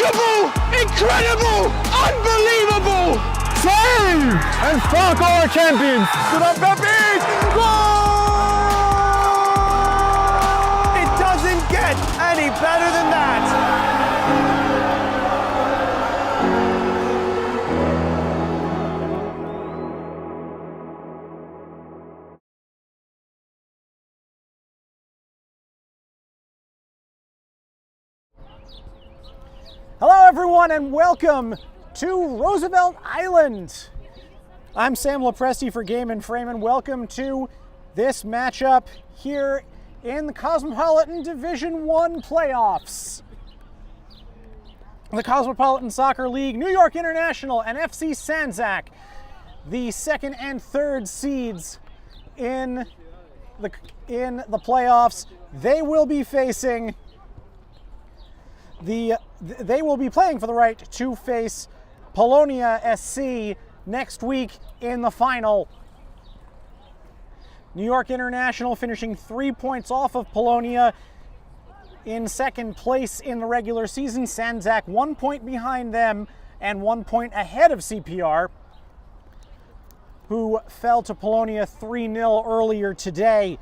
Unbelievable! Incredible! Unbelievable! Save! And Spark are champions! Good up, Pepe! Goal! It doesn't get any better than that. Hello everyone and welcome to Roosevelt Island. I'm Sam Lopresti for Game and Frame and welcome to this matchup here in the Cosmopolitan Division I playoffs. The Cosmopolitan Soccer League, New York International and FC Sandzak, the second and third seeds in the playoffs. They will be facing they will be playing for the right to face Polonia SC next week in the final. New York International finishing 3 points off of Polonia in second place in the regular season. Sandzak 1 point behind them and 1 point ahead of CPR, who fell to Polonia 3-0 earlier today.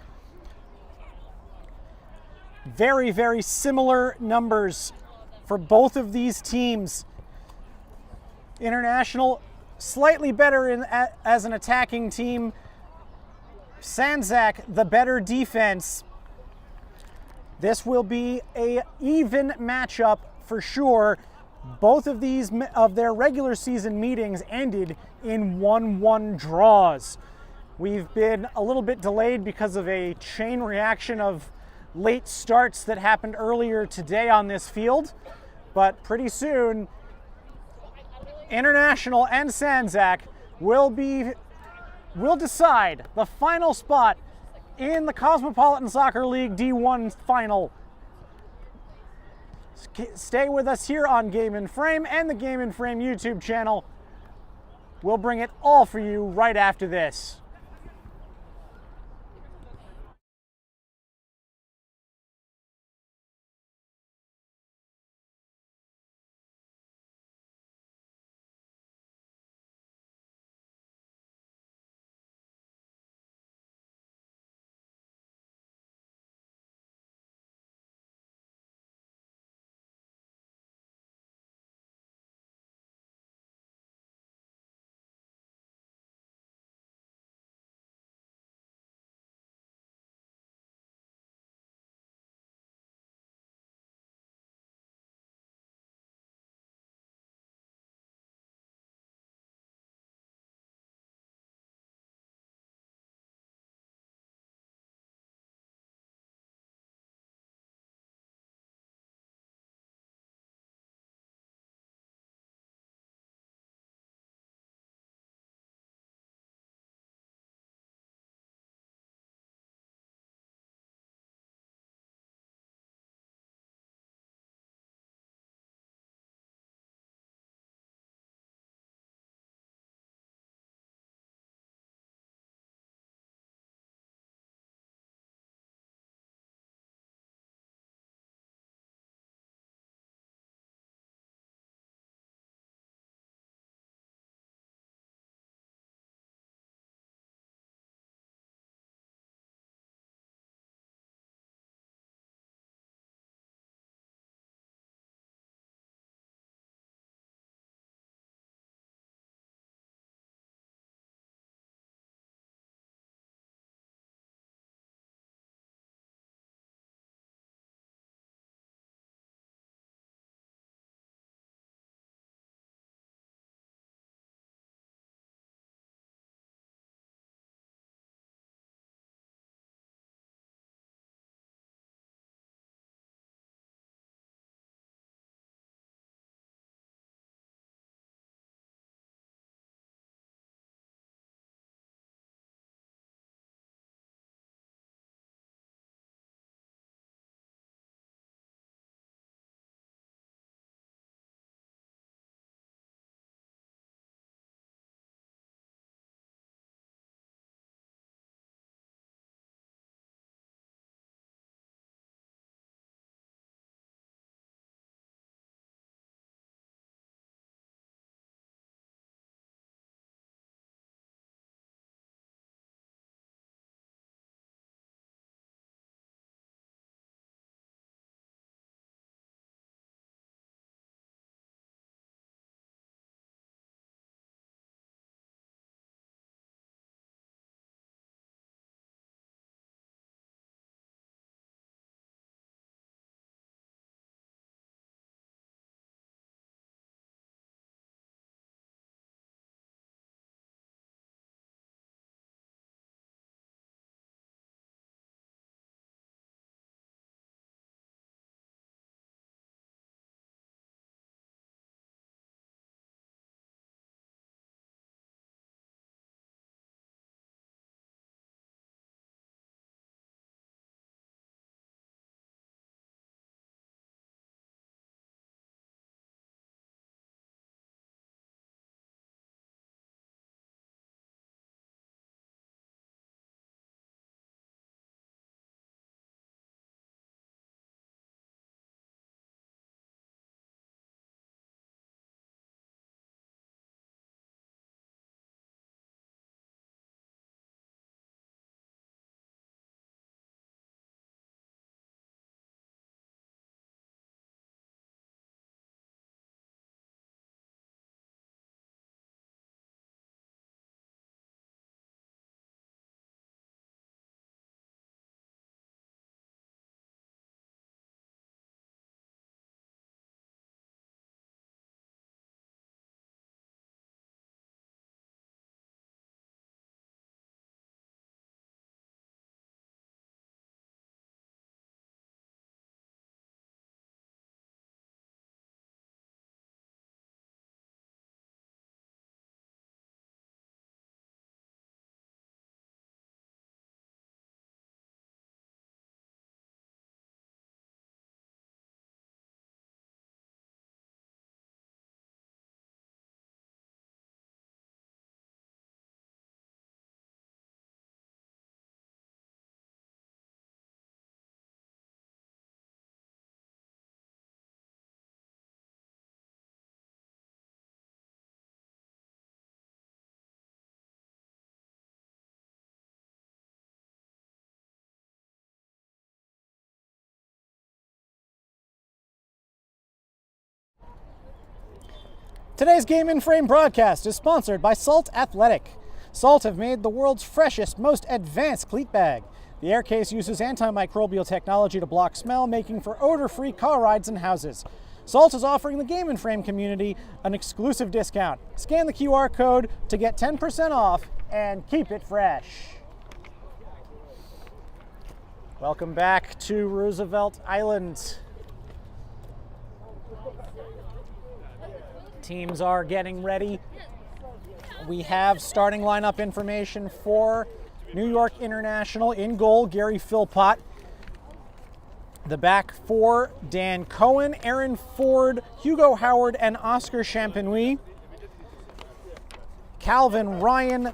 Very, very similar numbers for both of these teams. International slightly better as an attacking team. Sandzak the better defense. This will be an even matchup for sure. Both of their regular season meetings ended in 1-1 draws. We've been a little bit delayed because of a chain reaction of late starts that happened earlier today on this field, but pretty soon International and Sandzak will decide the final spot in the Cosmopolitan Soccer League D1 final. Stay with us here on Game and Frame and the Game and Frame YouTube channel. We'll bring it all for you right after this. Today's Game in Frame broadcast is sponsored by Salt Athletic. Salt have made the world's freshest, most advanced cleat bag. The air case uses antimicrobial technology to block smell, making for odor-free car rides and houses. Salt is offering the Game in Frame community an exclusive discount. Scan the QR code to get 10% off and keep it fresh. Welcome back to Roosevelt Island. Teams are getting ready. We have starting lineup information for New York International. In goal, Gary Philpott. The back four, Dan Cohen, Aaron Ford, Hugo Howard, and Oscar Champenois. Calvin Ryan,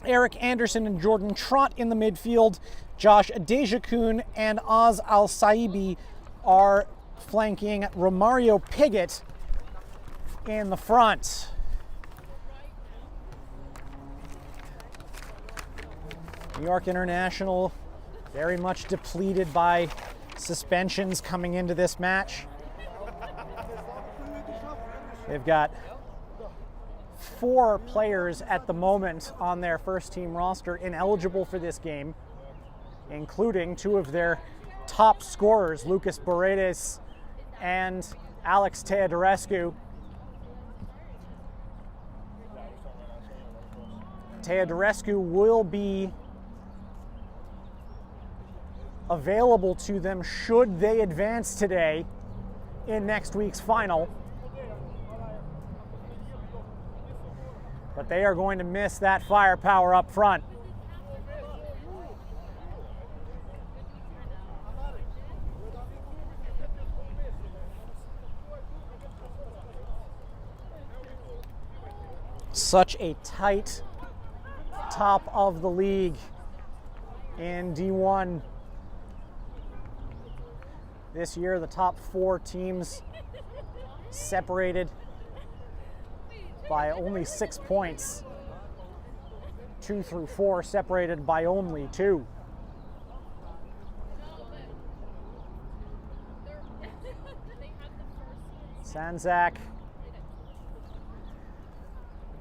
Eric Anderson, and Jordan Trott in the midfield. Josh Adejakun and Oz Al-Saibi are flanking Romario Piggott in the front. New York International very much depleted by suspensions coming into this match. They've got 4 players at the moment on their first team roster ineligible for this game, including 2 of their top scorers, Lucas Paredes and Alex Teodorescu. Teodorescu will be available to them should they advance today in next week's final. But they are going to miss that firepower up front. Such a tight top of the league in D1. This year, the top 4 teams separated by only 6 points. 2 through 4 separated by only 2. Sandzak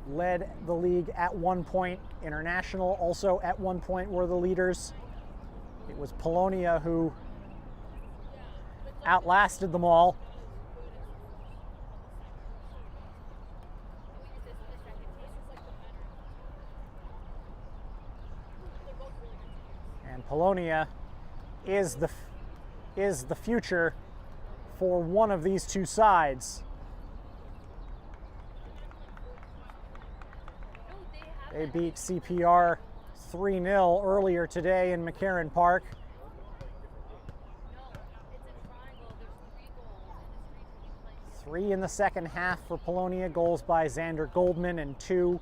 led the league at 1 point. International also at 1 point were the leaders. It was Polonia who outlasted them all. And Polonia is the future for one of these 2 sides. They beat CPR 3-0 earlier today in McCarran Park. Three in the second half for Polonia, goals by Xander Goldman and 2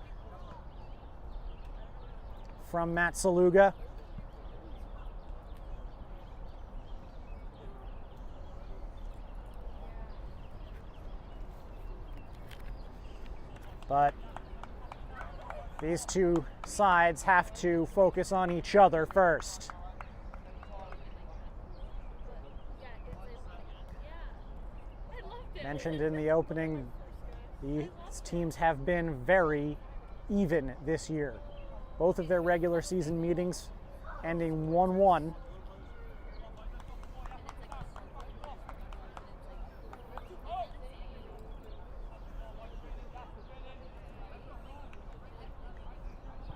from Matt Saluga. But these 2 sides have to focus on each other first. Mentioned in the opening, these teams have been very even this year. Both of their regular season meetings ending 1-1.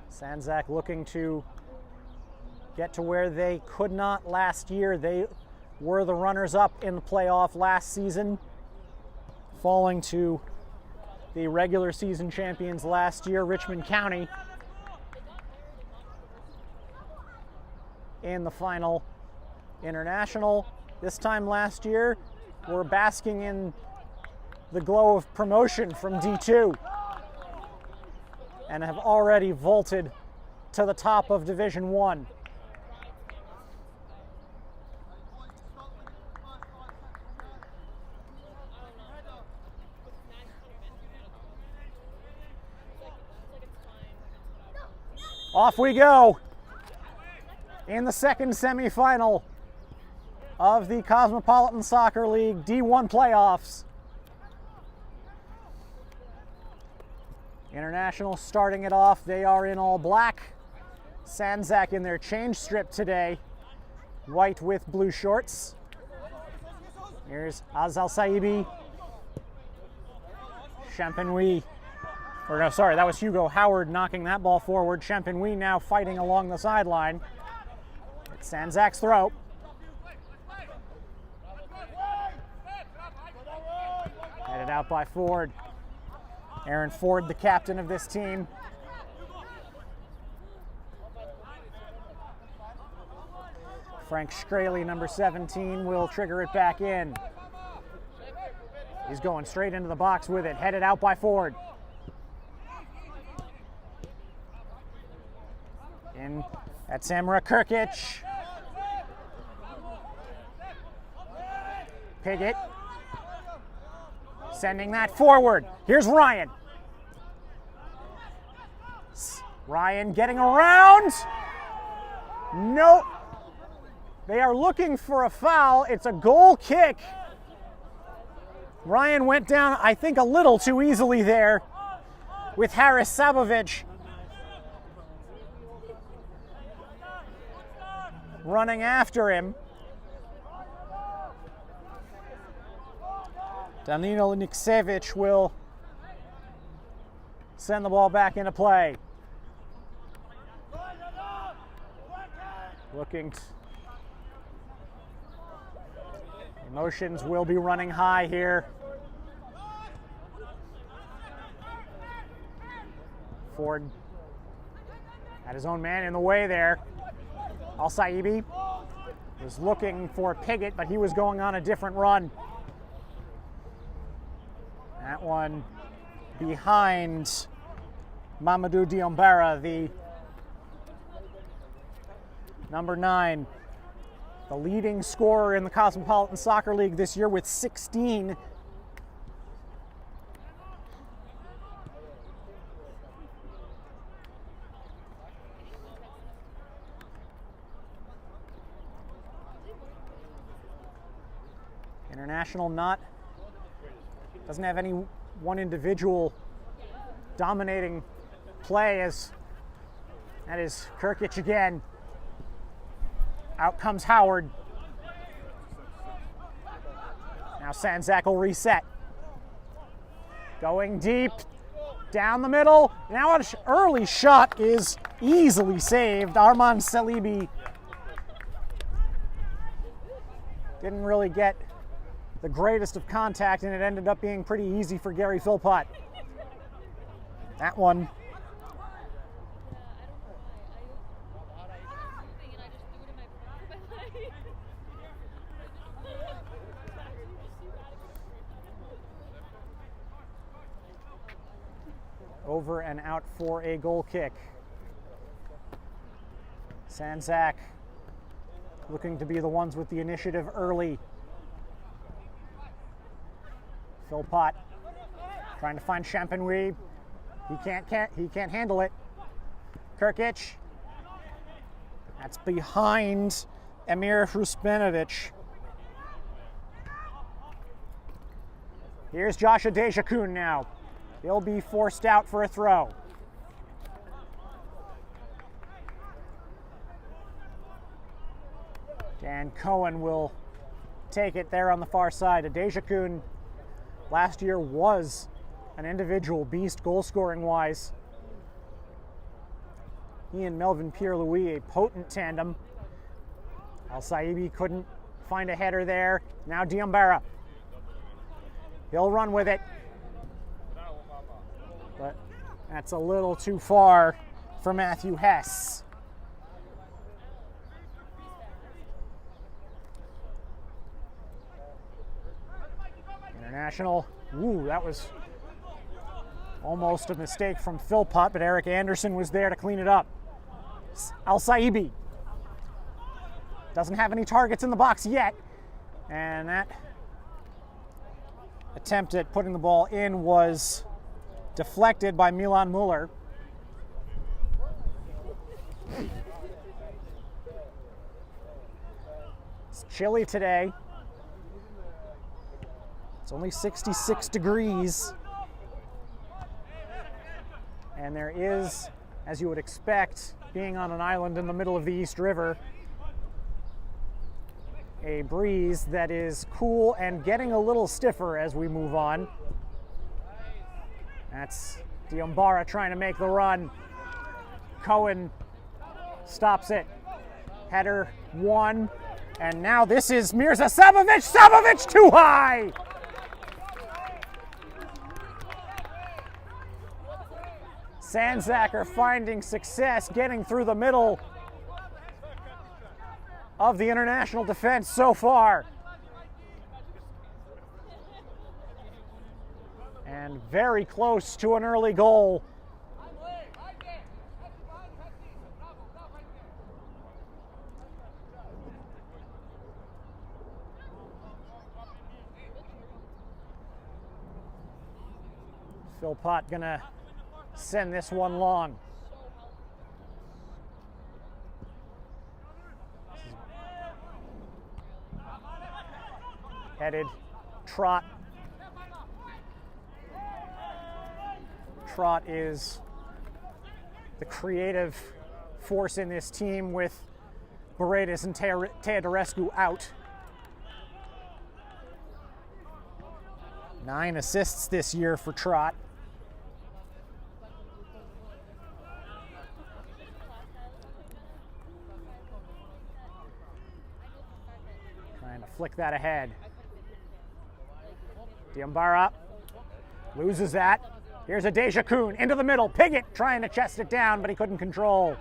Sandzak looking to get to where they could not last year. They were the runners-up in the playoff last season, falling to the regular season champions last year, Richmond County, in the final. International this time last year were basking in the glow of promotion from D2 and have already vaulted to the top of Division 1. Off we go in the second semifinal of the Cosmopolitan Soccer League D1 playoffs. International starting it off. They are in all black. Sandzak in their change strip today. White with blue shorts. Here's Azal Saibi. Champenois. Or no, sorry, that was Hugo Howard knocking that ball forward. Champenois now fighting along the sideline. It's Sandzak's throw. Headed out by Ford. Aaron Ford, the captain of this team. Frank Straley, number 17, will trigger it back in. He's going straight into the box with it. Headed out by Ford. In at Samura Kirkic. Piggott. Sending that forward. Here's Ryan. Ryan getting around. Nope. They are looking for a foul. It's a goal kick. Ryan went down, I think, a little too easily there with Haris Sabovic running after him. Danilo Niksevic will send the ball back into play. Emotions will be running high here. Ford had his own man in the way there. Al-Saibi was looking for Piggott, but he was going on a different run. That one behind Mamadou Diombara, the number 9, the leading scorer in the Cosmopolitan Soccer League this year with 16. International doesn't have any one individual dominating play, as that is Kirkic again. Out comes Howard. Now Sandzak will reset. Going deep, down the middle. Now an early shot is easily saved. Arman Salibi didn't really get the greatest of contact, and it ended up being pretty easy for Gary Philpott. That one over and out for a goal kick. Sandzak looking to be the ones with the initiative early. Philpott trying to find Champenois. He can't handle it. Kirkic. That's behind Emir Hrusbenovic. Here's Joshua Dejakun now. He'll be forced out for a throw. Dan Cohen will take it there on the far side. Dejakun last year was an individual beast goal-scoring wise. He and Melvin Pierre-Louis, a potent tandem. Al-Saibi couldn't find a header there. Now Diombara. He'll run with it. But that's a little too far for Matthew Hess. International. Ooh, that was almost a mistake from Philpott, but Eric Anderson was there to clean it up. Al-Saibi doesn't have any targets in the box yet, and that attempt at putting the ball in was deflected by Milan Muller. It's chilly today. It's only 66 degrees. And there is, as you would expect, being on an island in the middle of the East River, a breeze that is cool and getting a little stiffer as we move on. That's Diambara trying to make the run. Cohen stops it. Header one. And now this is Mirza Sabovic. Sabovic too high! Sandzak are finding success getting through the middle of the international defense so far. And very close to an early goal. Philpott gonna send this one long. Headed Trot. Trot is the creative force in this team with Beredes and Teodorescu out. 9 assists this year for Trot. Trying to flick that ahead. Diambara loses that. Here's a Deja Kuhn into the middle. Piggott trying to chest it down, but he couldn't control.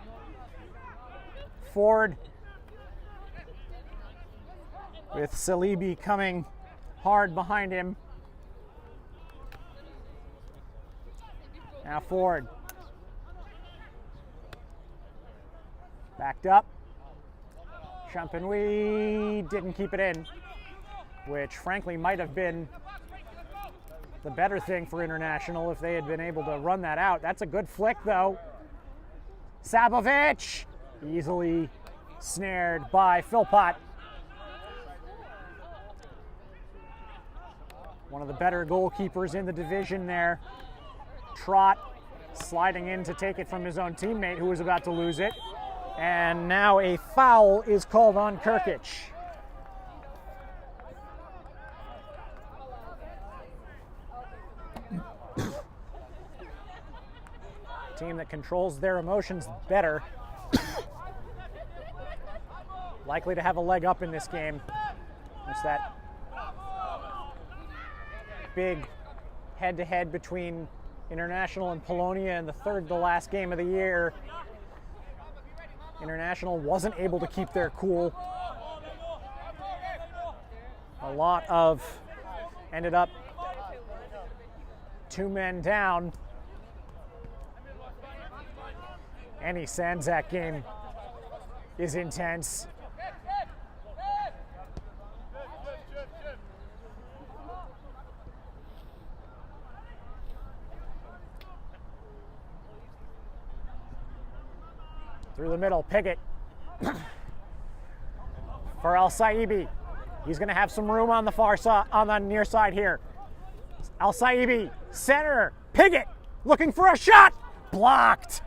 Ford with Salibi coming hard behind him. Now Ford. Backed up. Champenois didn't keep it in, which frankly might have been the better thing for International if they had been able to run that out. That's a good flick though. Sabovic easily snared by Philpott. One of the better goalkeepers in the division there. Trot sliding in to take it from his own teammate who was about to lose it. And now a foul is called on Kirkic. Team that controls their emotions better. Likely to have a leg up in this game. There's that big head-to-head between International and Polonia in the third to last game of the year. International wasn't able to keep their cool. A lot of ended up 2 men down. Any Sandzak game is intense. Through the middle, Piggott for Al Saibi. He's going to have some room on the far side, on the near side here. Al Saibi, center, Piggott looking for a shot, blocked.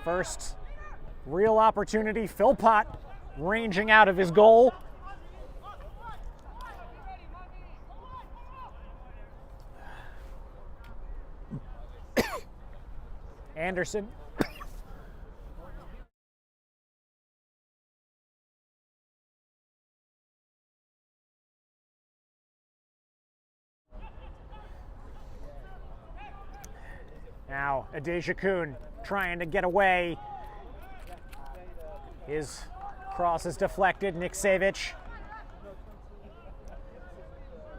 First real opportunity, Philpott ranging out of his goal. Anderson. Now, Deja Kuhn trying to get away. His cross is deflected. Nick Savic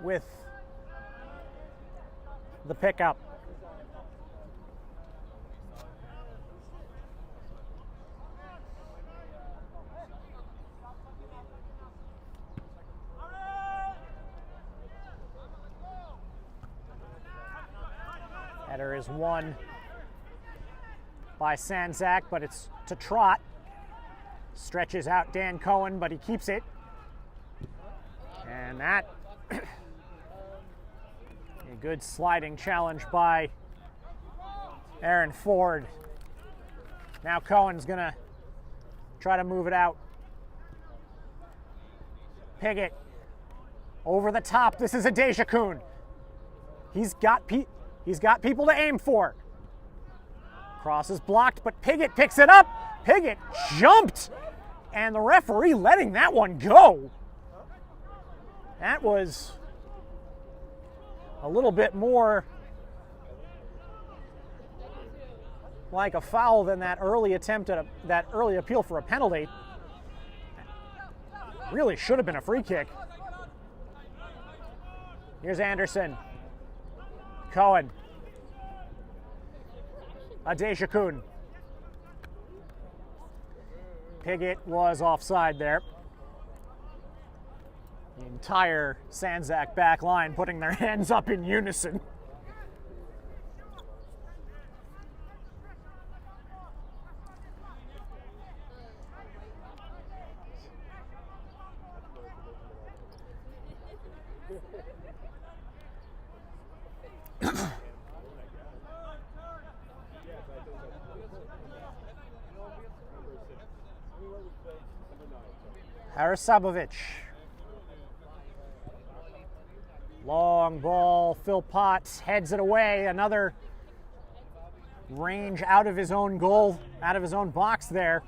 with the pickup. Header is won by Sandzak, but it's to Trot. Stretches out Dan Cohen, but he keeps it. And that Good sliding challenge by Aaron Ford. Now Cohen's gonna try to move it out. Piggott over the top. This is a Deja-kun. He's got people to aim for. Cross is blocked, but Piggott picks it up. Piggott jumped, and the referee letting that one go. That was a little bit more like a foul than that early attempt at that early appeal for a penalty. Really should have been a free kick. Here's Anderson. Cohen. A Deja-kun. Piggott was offside there. The entire Sandzak back line putting their hands up in unison. Harasabovic. Long ball, Phil Potts heads it away. Another range out of his own goal, out of his own box there.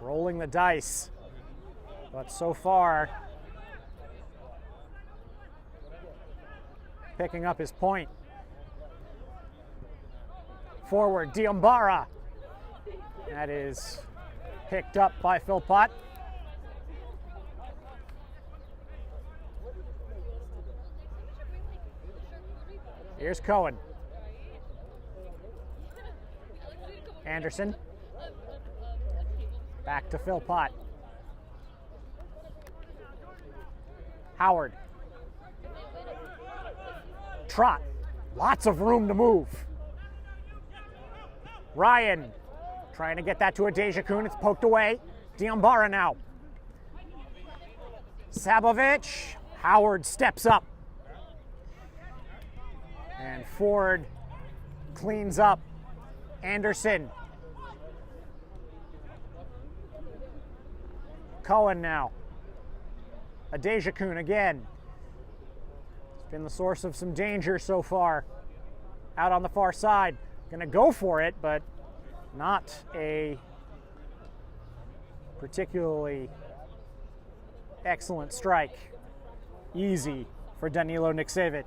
Rolling the dice, but so far picking up his point. Forward, Diambara. That is picked up by Phil Pott. Here's Cohen. Anderson. Back to Phil Pott. Howard. Trot. Lots of room to move. Ryan. Trying to get that to a Deja-kun. It's poked away. Diambara now. Sabovic. Howard steps up. And Ford cleans up. Anderson. Cohen now. A Deja-kun again. It's been the source of some danger so far. Out on the far side. Gonna go for it, but not a particularly excellent strike. Easy for Danilo Niksevic.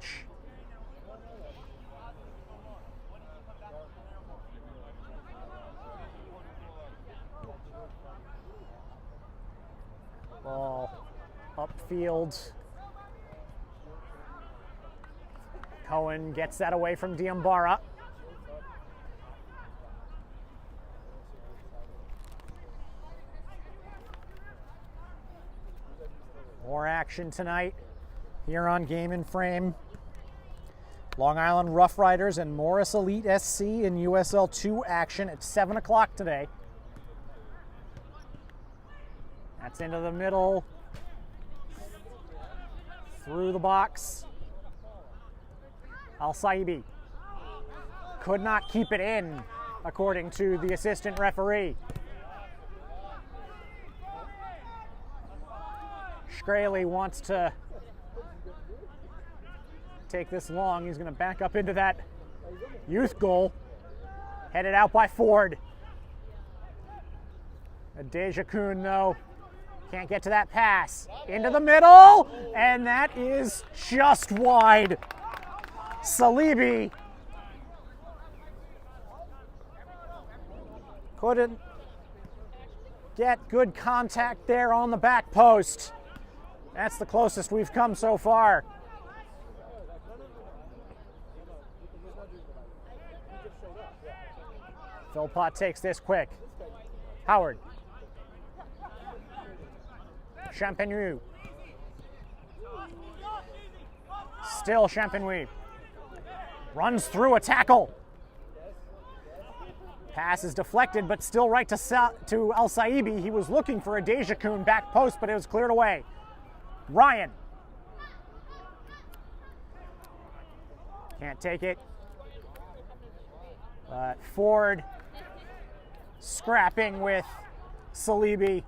Ball upfield. Cohen gets that away from Diambara. More action tonight here on Game in Frame. Long Island Rough Riders and Morris Elite SC in USL 2 action at 7 o'clock today. That's into the middle, through the box. Al-Saibi could not keep it in, according to the assistant referee. Shkreli wants to take this long. He's going to back up into that youth goal. Headed out by Ford. A Deja-kun, though, can't get to that pass. Into the middle, and that is just wide. Salibi couldn't get good contact there on the back post. That's the closest we've come so far. Philpott takes this quick. Howard. Champagny. Still Champagny. Runs through a tackle. Pass is deflected, but still right to Al-Saibi. He was looking for a Deja-kun back post, but it was cleared away. Ryan. Can't take it. Ford scrapping with Salibi.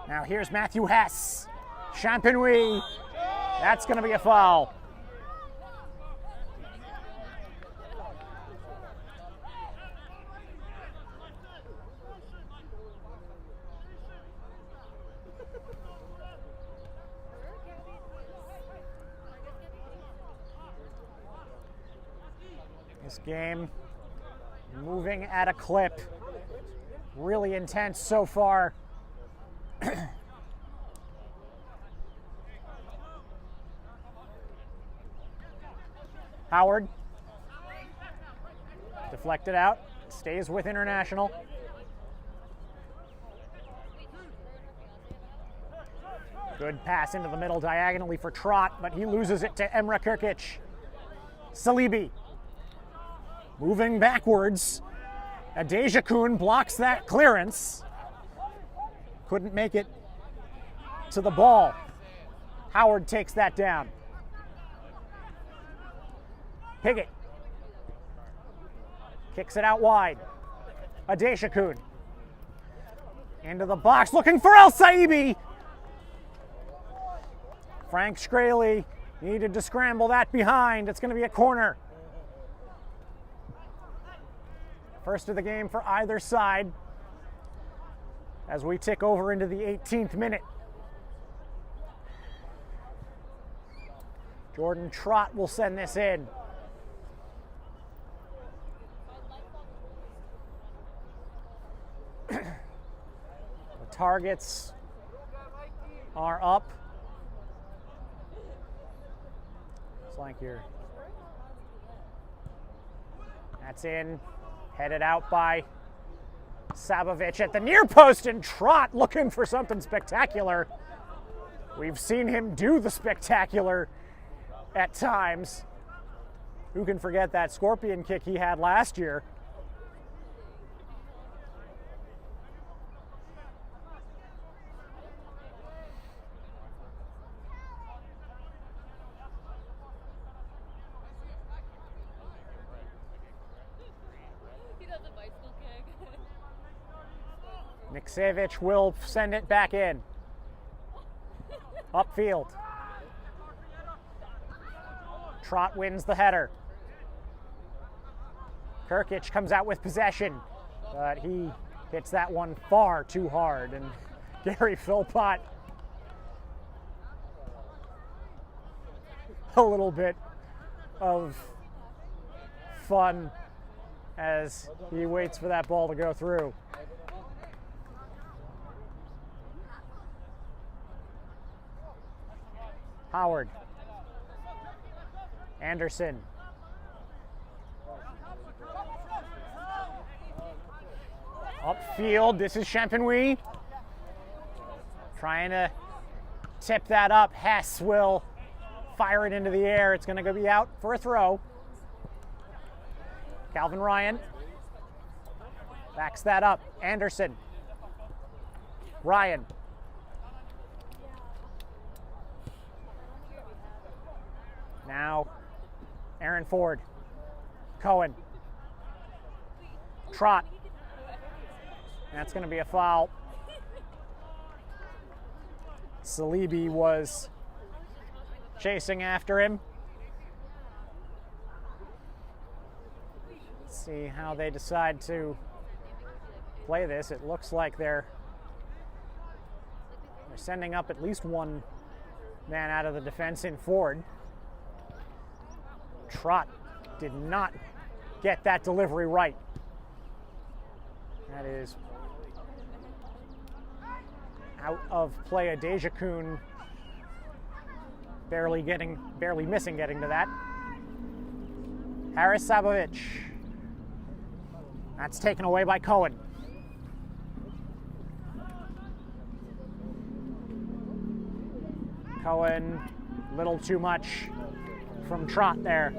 Now here's Matthew Hess. Champenois. That's going to be a foul. This game moving at a clip. Really intense so far. Howard. Deflected out. Stays with International. Good pass into the middle diagonally for Trot, but he loses it to Emre Kirkic. Salibi. Moving backwards. Adejakun blocks that clearance. Couldn't make it to the ball. Howard takes that down. Piggott kicks it out wide. Adejakun into the box looking for El Saibi. Frank Scraley needed to scramble that behind. It's going to be a corner. First of the game for either side as we tick over into the 18th minute. Jordan Trot will send this in. The targets are up. It's like you're. That's in. Headed out by Sabovic at the near post, and Trot looking for something spectacular. We've seen him do the spectacular at times. Who can forget that scorpion kick he had last year? Niksevich will send it back in. Upfield. Trot wins the header. Kirkic comes out with possession, but he hits that one far too hard, and Gary Philpott a little bit of fun as he waits for that ball to go through. Howard. Anderson. Upfield, this is Champenois. Trying to tip that up. Hess will fire it into the air. It's going to be out for a throw. Calvin Ryan backs that up. Anderson. Ryan. Now, Aaron Ford. Cohen. Trot. That's going to be a foul. Salibi was chasing after him. Let's see how they decide to play this. It looks like they're sending up at least one man out of the defense in Ford. Trot did not get that delivery right. That is out of play. Adejakun barely missing getting to that. Haris Sabovic. That's taken away by Cohen. Cohen, little too much from Trot there.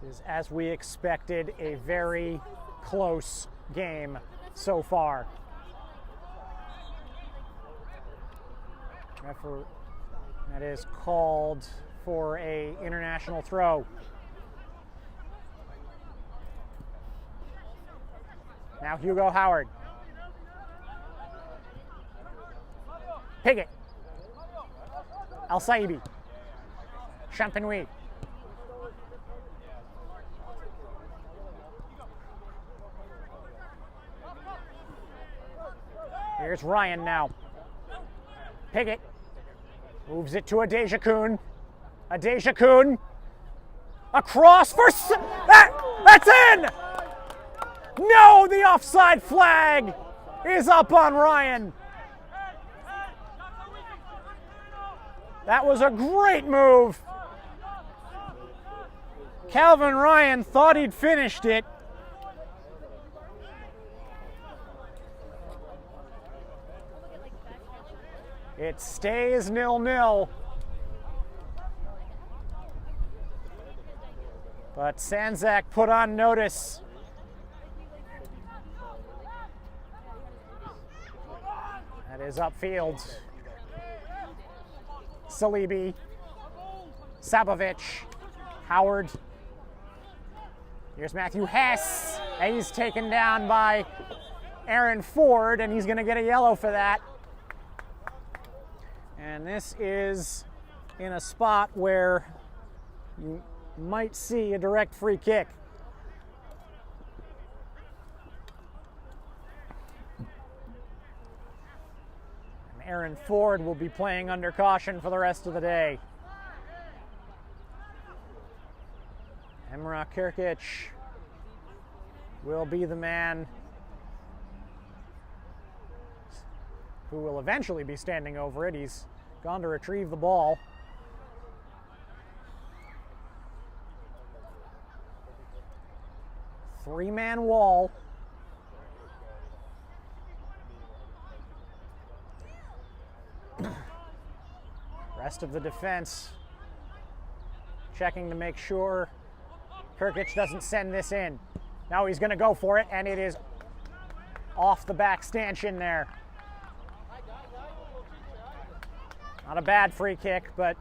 This is, as we expected, a very close game so far. That is called for a international throw. Now Hugo Howard. Piggott. Al-Saibi. Champenois. Here's Ryan now. Piggott moves it to Adeja Kuhn. Adeja Kuhn. Across for... That's in! No, the offside flag is up on Ryan. That was a great move. Calvin Ryan thought he'd finished it. It stays 0-0. But Sandzak put on notice. That is upfield. Salibi, Sabovic, Howard. Here's Matthew Hess, and he's taken down by Aaron Ford, and he's going to get a yellow for that. And this is in a spot where you might see a direct free kick. Aaron Ford will be playing under caution for the rest of the day. Emrah Kirkic will be the man who will eventually be standing over it. He's gone to retrieve the ball. Three-man wall. Rest of the defense checking to make sure Kirkic doesn't send this in. Now he's going to go for it, and it is off the back stanchion there. Not a bad free kick, but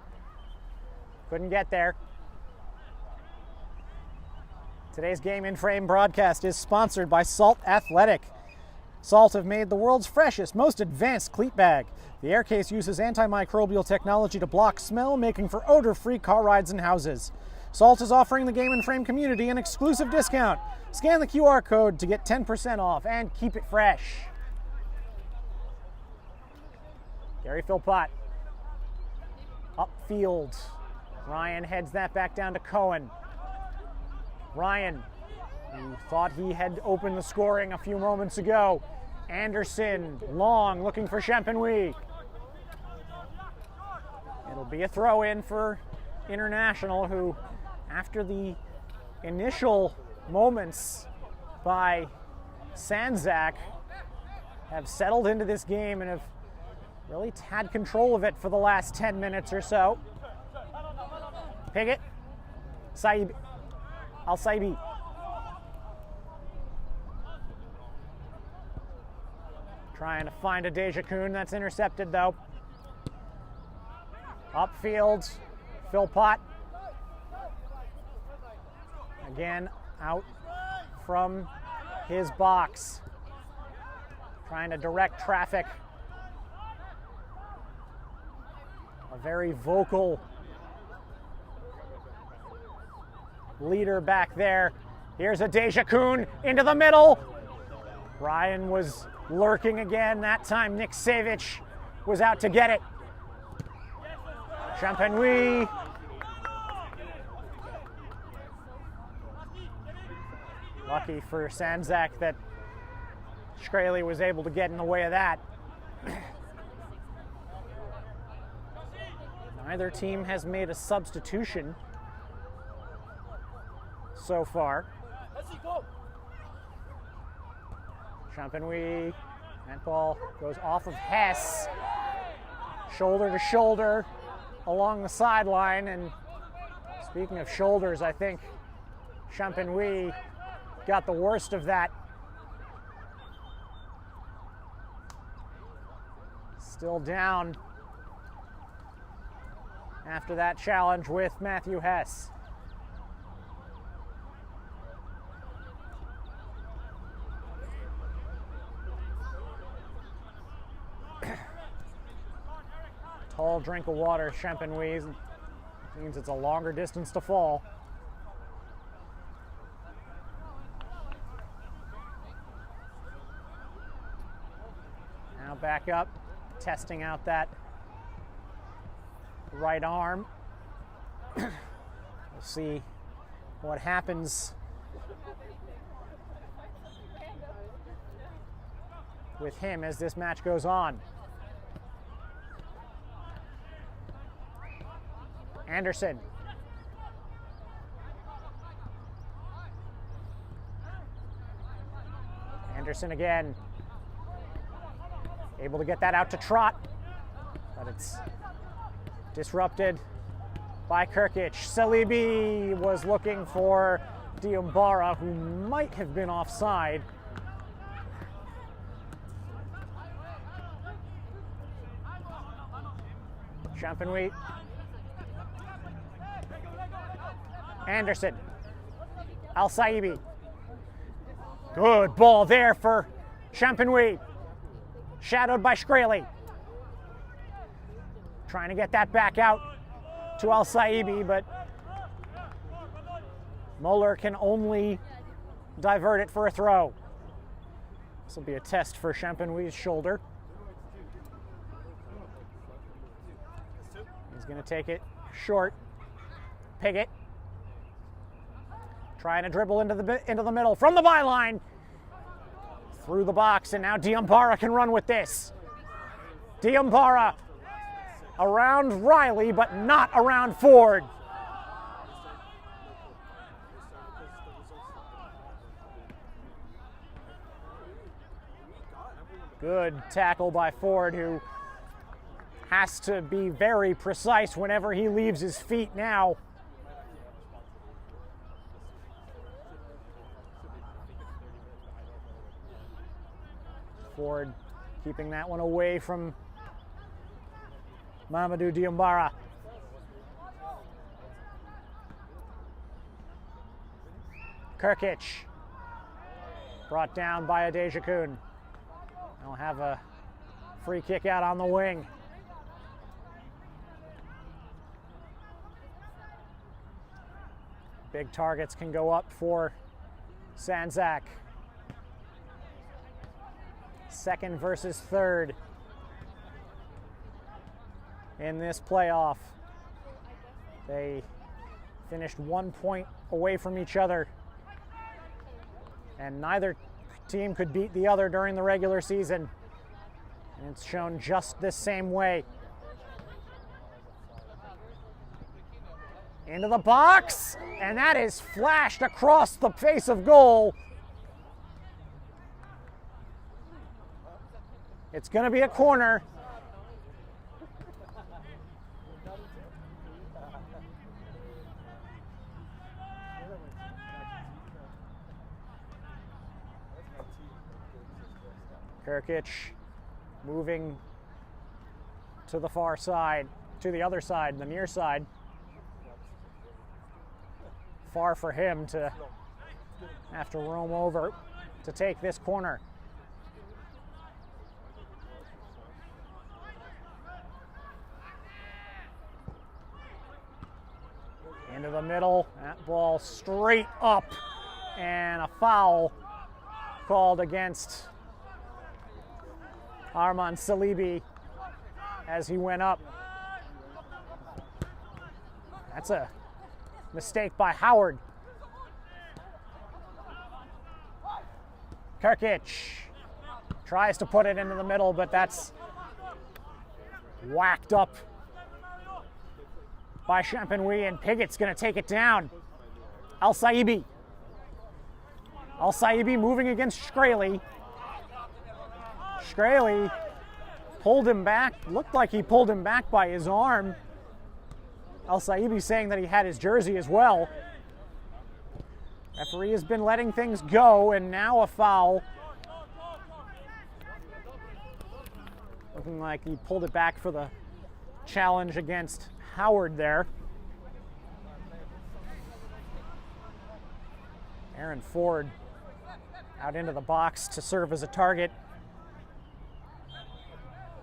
couldn't get there. Today's Game in Frame broadcast is sponsored by Salt Athletic. Salt have made the world's freshest, most advanced cleat bag. The air case uses antimicrobial technology to block smell, making for odor-free car rides and houses. Salt is offering the Game in Frame community an exclusive discount. Scan the QR code to get 10% off and keep it fresh. Gary Philpott. Upfield. Ryan heads that back down to Cohen. Ryan, who thought he had opened the scoring a few moments ago. Anderson, long, looking for Champenois. It'll be a throw-in for International, who, after the initial moments by Sandzak, have settled into this game and have really had control of it for the last 10 minutes or so. Piggott, Al-Saibi. Trying to find Adeja Kuhn, that's intercepted though. Upfield, Philpott. Again, out from his box. Trying to direct traffic. A very vocal leader back there. Here's Adeja Kuhn into the middle. Ryan was lurking again. That time Nick Savic was out to get it. Champenois. Lucky for Sandzak that Shkreli was able to get in the way of that. Neither team has made a substitution so far. Champenois, that ball goes off of Hess, shoulder to shoulder along the sideline. And speaking of shoulders, I think Champenois got the worst of that. Still down after that challenge with Matthew Hess. Tall drink of water, Champenois. Means it's a longer distance to fall. Now back up, testing out that right arm. We'll see what happens with him as this match goes on. Anderson. Anderson again. Able to get that out to Trot, but it's disrupted by Kirkic. Salibi was looking for Diambara, who might have been offside. Champenois. Anderson. Al-Saibi. Good ball there for Champenois. Shadowed by Shkreli. Trying to get that back out to Al-Saibi, but Muller can only divert it for a throw. This will be a test for Champenois' shoulder. He's going to take it short. Piggott. Trying to dribble into the middle from the byline. Through the box, and now Diambara can run with this. Diambara around Riley, but not around Ford. Good tackle by Ford, who has to be very precise whenever he leaves his feet now. Ford keeping that one away from Mamadou Diambara. Kirkic brought down by Adejakun. They'll have a free kick out on the wing. Big targets can go up for Sandzak. Second versus third in this playoff. They finished 1 point away from each other, and neither team could beat the other during the regular season. And it's shown just this same way. Into the box, and that is flashed across the face of goal. It's going to be a corner. Kirkic moving to the far side, to the other side, the near side. Far for him to have to roam over to take this corner. Into the middle, that ball straight up, and a foul called against Arman Salibi as he went up. That's a mistake by Howard. Kirkic tries to put it into the middle, but that's whacked up by Champenois, and Piggott's going to take it down. Al-Saibi. Al-Saibi moving against Shkreli. Shkreli pulled him back. Looked like he pulled him back by his arm. Al-Saibi saying that he had his jersey as well. Referee has been letting things go, and now a foul. Looking like he pulled it back for the challenge against Howard there. Aaron Ford out into the box to serve as a target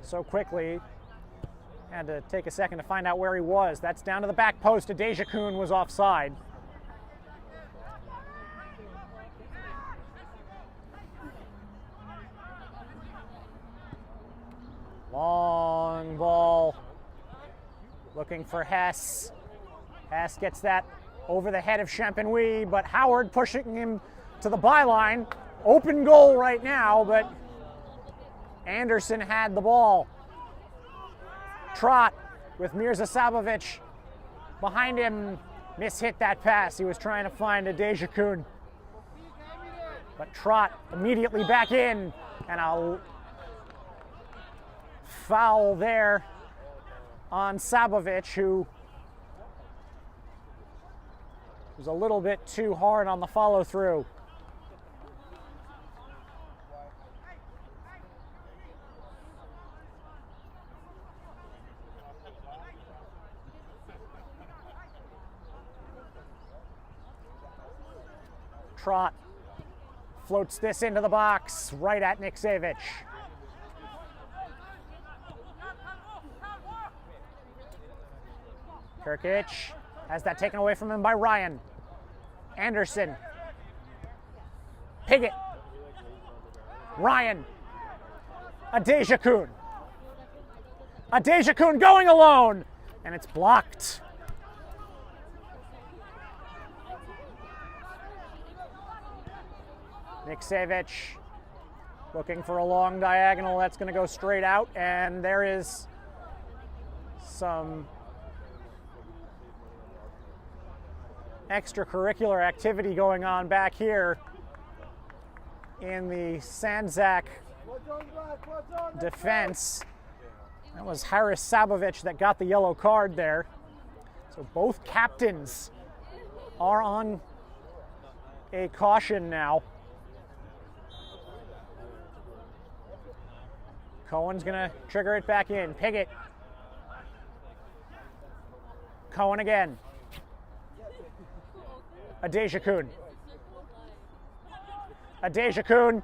so quickly. Had to take a second to find out where he was. That's down to the back post. Adeja Kuhn was offside. Long ball. Looking for Hess. Hess gets that over the head of Champenois, but Howard pushing him to the byline. Open goal right now, but Anderson had the ball. Trot with Mirza Sabovic behind him. Mishit that pass. He was trying to find Adeja Kuhn. But Trot immediately back in, and a foul there on Sabovic, who was a little bit too hard on the follow through. Trot floats this into the box, right at Niksevic. Kirkic has that taken away from him by Ryan. Anderson. Piggott. Ryan. Adeja Kuhn. Adeja Kuhn going alone, and it's blocked. Niksevic looking for a long diagonal that's going to go straight out, and there is some extracurricular activity going on back here in the Sandzak defense. That was Haris Sabovic that got the yellow card there. So both captains are on a caution now. Cohen's gonna trigger it back in. Piggott. Cohen again. Adeja Kuhn. Adeja Kuhn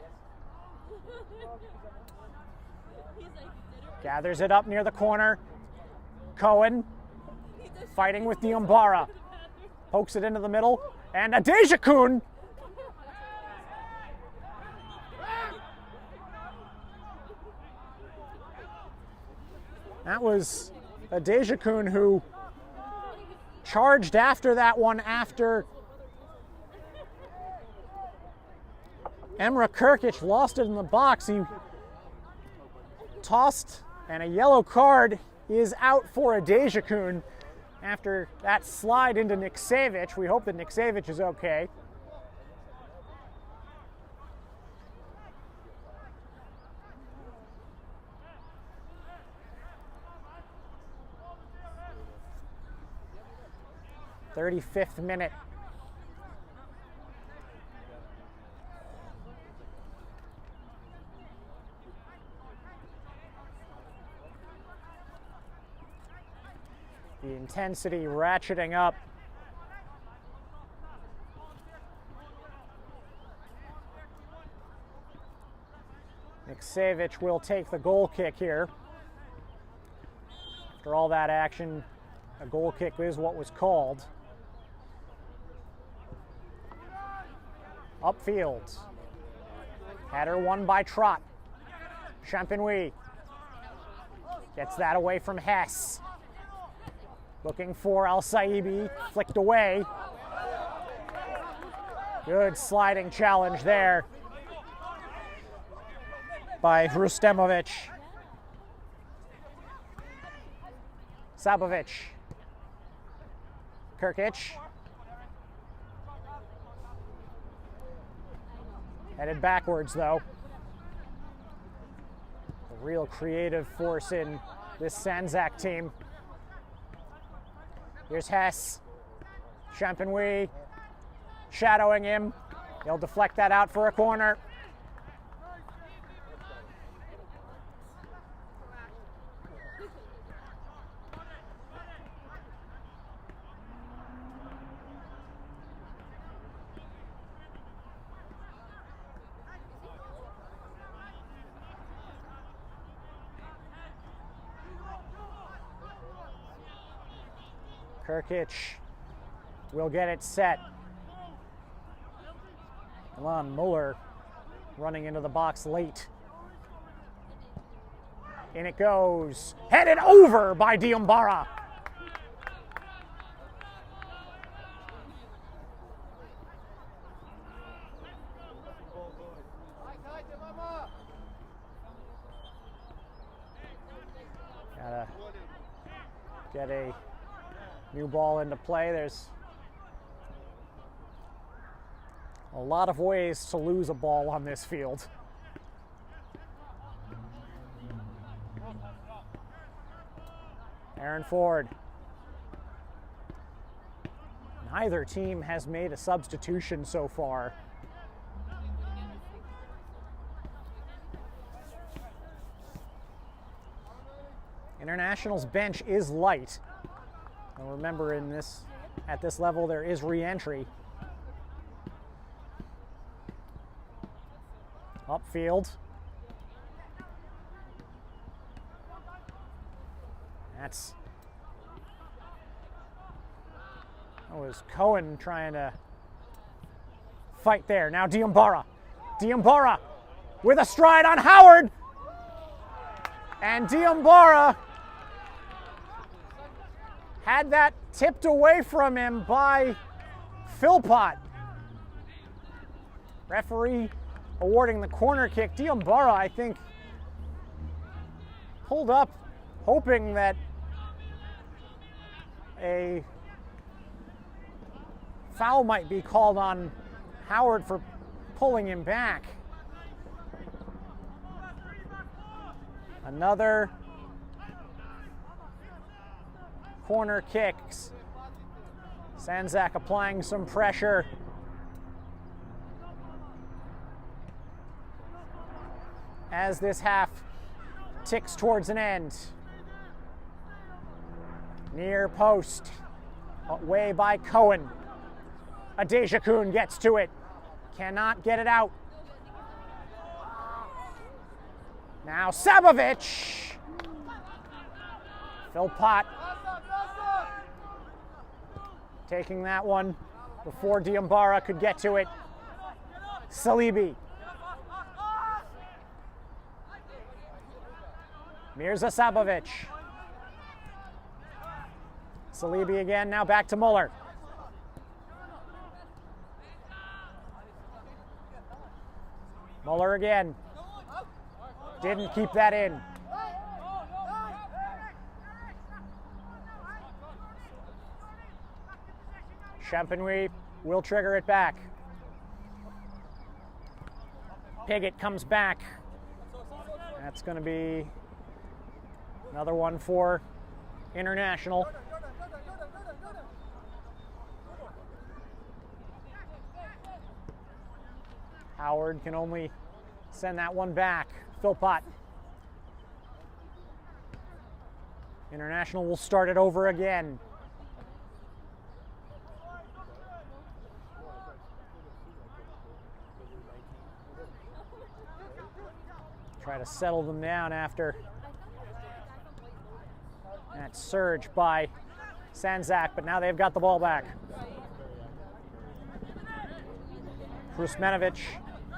gathers it up near the corner. Cohen fighting with Diambara. Pokes it into the middle. And Adeja Kuhn. That was Adeja Kuhn who charged after that one after Emre Kirkic lost it in the box. He tossed, and a yellow card is out for Adeja Kuhn after that slide into Niksevic. We hope that Niksevic is okay. "35th minute. The intensity ratcheting up. Niksevic will take the goal kick here. After all that action, a goal kick is what was called. Upfield. Header won by Trot. Champenois gets that away from Hess. Looking for Al-Saibi, flicked away. Good sliding challenge there by Rustemovic. Sabovic. Kirkic. Headed backwards though. A real creative force in this Sandzak team. Here's Hess. Champenois shadowing him. He'll deflect that out for a corner. Kirkic will get it set. Milan Muller running into the box late. In it goes. Headed over by Diambara. Gotta get a new ball into play. There's a lot of ways to lose a ball on this field. Aaron Ford. Neither team has made a substitution so far. International's bench is light. And remember, at this level, there is re-entry. Upfield. That was Cohen trying to fight there. Now Diambara. Diambara with a stride on Howard. And Diambara had that tipped away from him by Philpott. Referee awarding the corner kick. Diambara, I think, pulled up hoping that a foul might be called on Howard for pulling him back. Another corner kicks. Sandzak applying some pressure. As this half ticks towards an end. Near post, away by Cohen. Adejakun gets to it, cannot get it out. Now Sabovic. Philpott taking that one before Diambara could get to it. Salibi. Mirza Sabovic. Salibi again, now back to Muller. Muller again. Didn't keep that in. Champenois will trigger it back. Piggott comes back. That's going to be another one for International. Howard can only send that one back. Philpott. International will start it over again. Try to settle them down after that surge by Sandzak, but now they've got the ball back. Krusmenovic,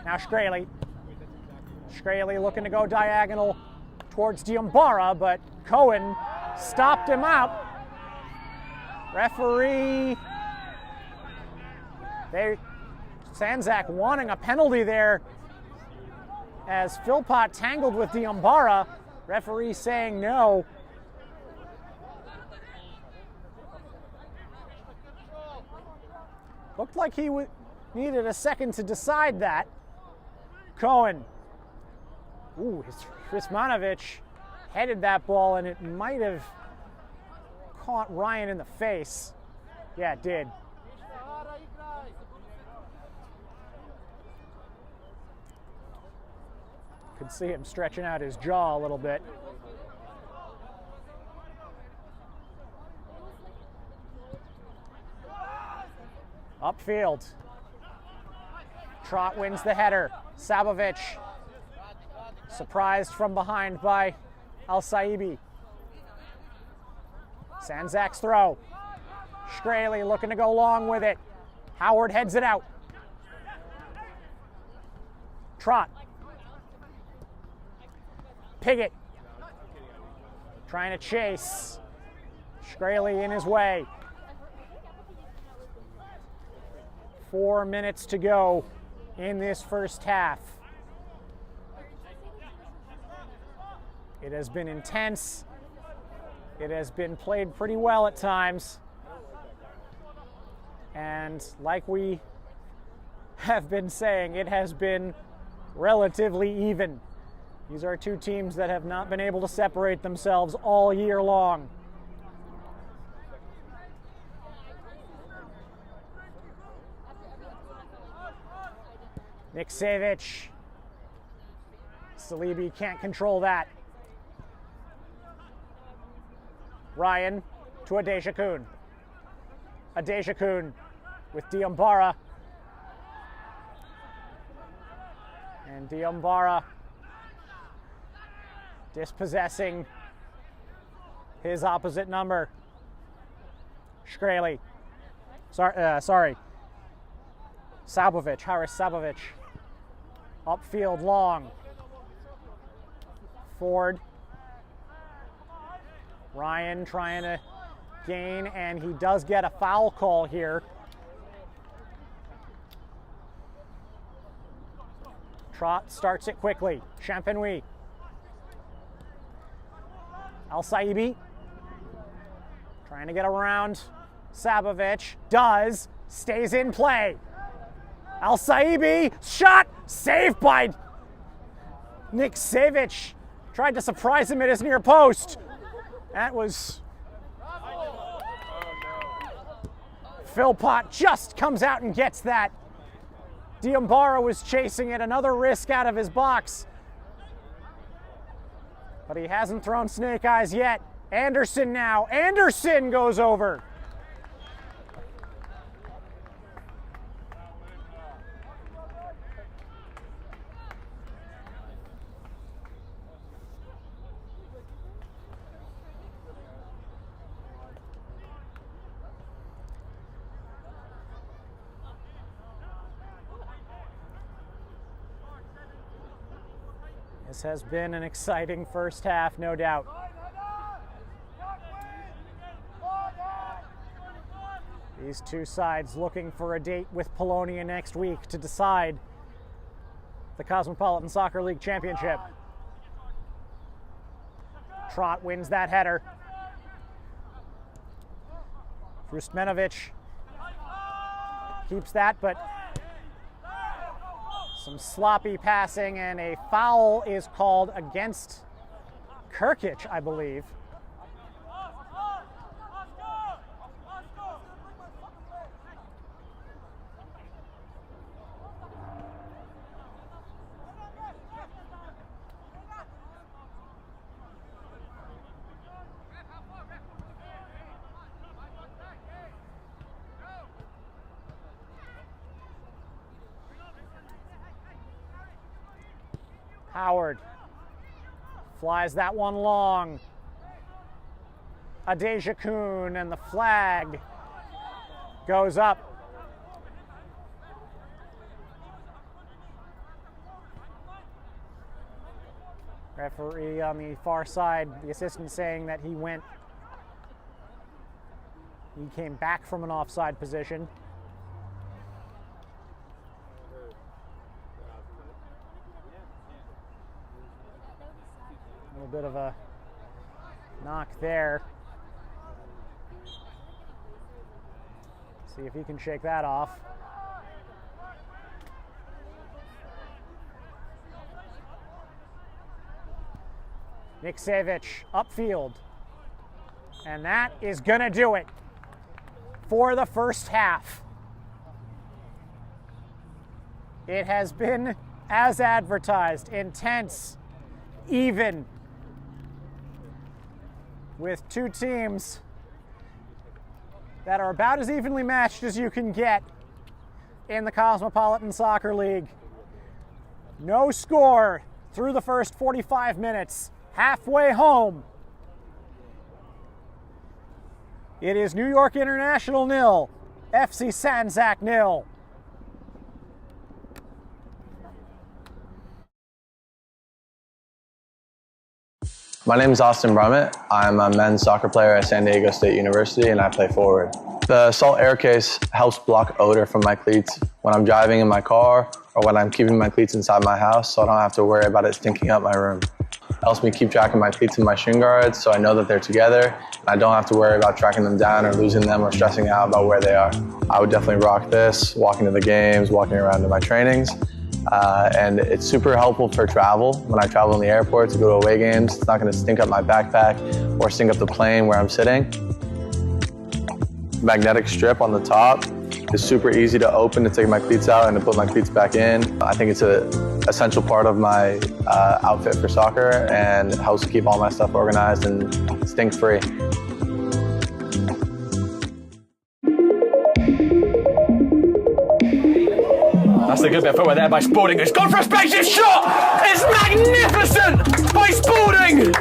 now Shkreli. Shkreli looking to go diagonal towards Diambara, but Cohen stopped him out. Referee, Sandzak wanting a penalty there as Philpott tangled with Diambara. Referee saying no. Looked like he needed a second to decide that. Cohen. Ooh, Krusmenovic headed that ball and it might have caught Ryan in the face. Yeah, it did. Could see him stretching out his jaw a little bit. Upfield. Trot wins the header. Sabovic surprised from behind by Al-Saibi. Sandzak's throw. Shkreli looking to go long with it. Howard heads it out. Trot. Piggott trying to chase. Shkreli in his way. 4 minutes to go in this first half. It has been intense. It has been played pretty well at times. And like we have been saying, it has been relatively even. These are two teams that have not been able to separate themselves all year long. Niksevic. Salibi can't control that. Ryan to Adejakun. Adejakun with Diambara. And Diambara dispossessing his opposite number. Shkreli. Sorry. Sabovic, Haris Sabovic. Upfield long. Ford. Ryan trying to gain, and he does get a foul call here. Trot starts it quickly. Champenois. Al-Saibi trying to get around Sabovic. Does. Stays in play. Al-Saibi. Shot. Saved by Niksevic. Tried to surprise him at his near post. That was... Philpott just comes out and gets that. Diambara was chasing it. Another risk out of his box. But he hasn't thrown snake eyes yet. Anderson now. Anderson goes over. This has been an exciting first half, no doubt. These two sides looking for a date with Polonia next week to decide the Cosmopolitan Soccer League Championship. Trot wins that header. Rustmenovic keeps that, but some sloppy passing, and a foul is called against Kirkic, I believe. Howard flies that one long. Adejakun, and the flag goes up. Referee on the far side, the assistant saying that he came back from an offside position. A little bit of a knock there. See if he can shake that off. Niksevic upfield. And that is gonna do it for the first half. It has been as advertised, intense, even, with two teams that are about as evenly matched as you can get in the Cosmopolitan Soccer League. No score through the first 45 minutes. Halfway home, it is New York International 0, FC Sandzak 0. My name is Austin Brummett. I'm a men's soccer player at San Diego State University and I play forward. The Salt Air Case helps block odor from my cleats when I'm driving in my car or when I'm keeping my cleats inside my house, so I don't have to worry about it stinking up my room. It helps me keep track of my cleats and my shin guards so I know that they're together and I don't have to worry about tracking them down or losing them or stressing out about where they are. I would definitely rock this, walking to the games, walking around to my trainings. And it's super helpful for travel. When I travel in the airport to go to away games, it's not going to stink up my backpack or stink up the plane where I'm sitting. Magnetic strip on the top is super easy to open to take my cleats out and to put my cleats back in. I think it's an essential part of my outfit for soccer and helps keep all my stuff organized and stink-free. That's a good bit of footwork there by Spalding. It's gone for a spacious shot! It's magnificent by Spalding!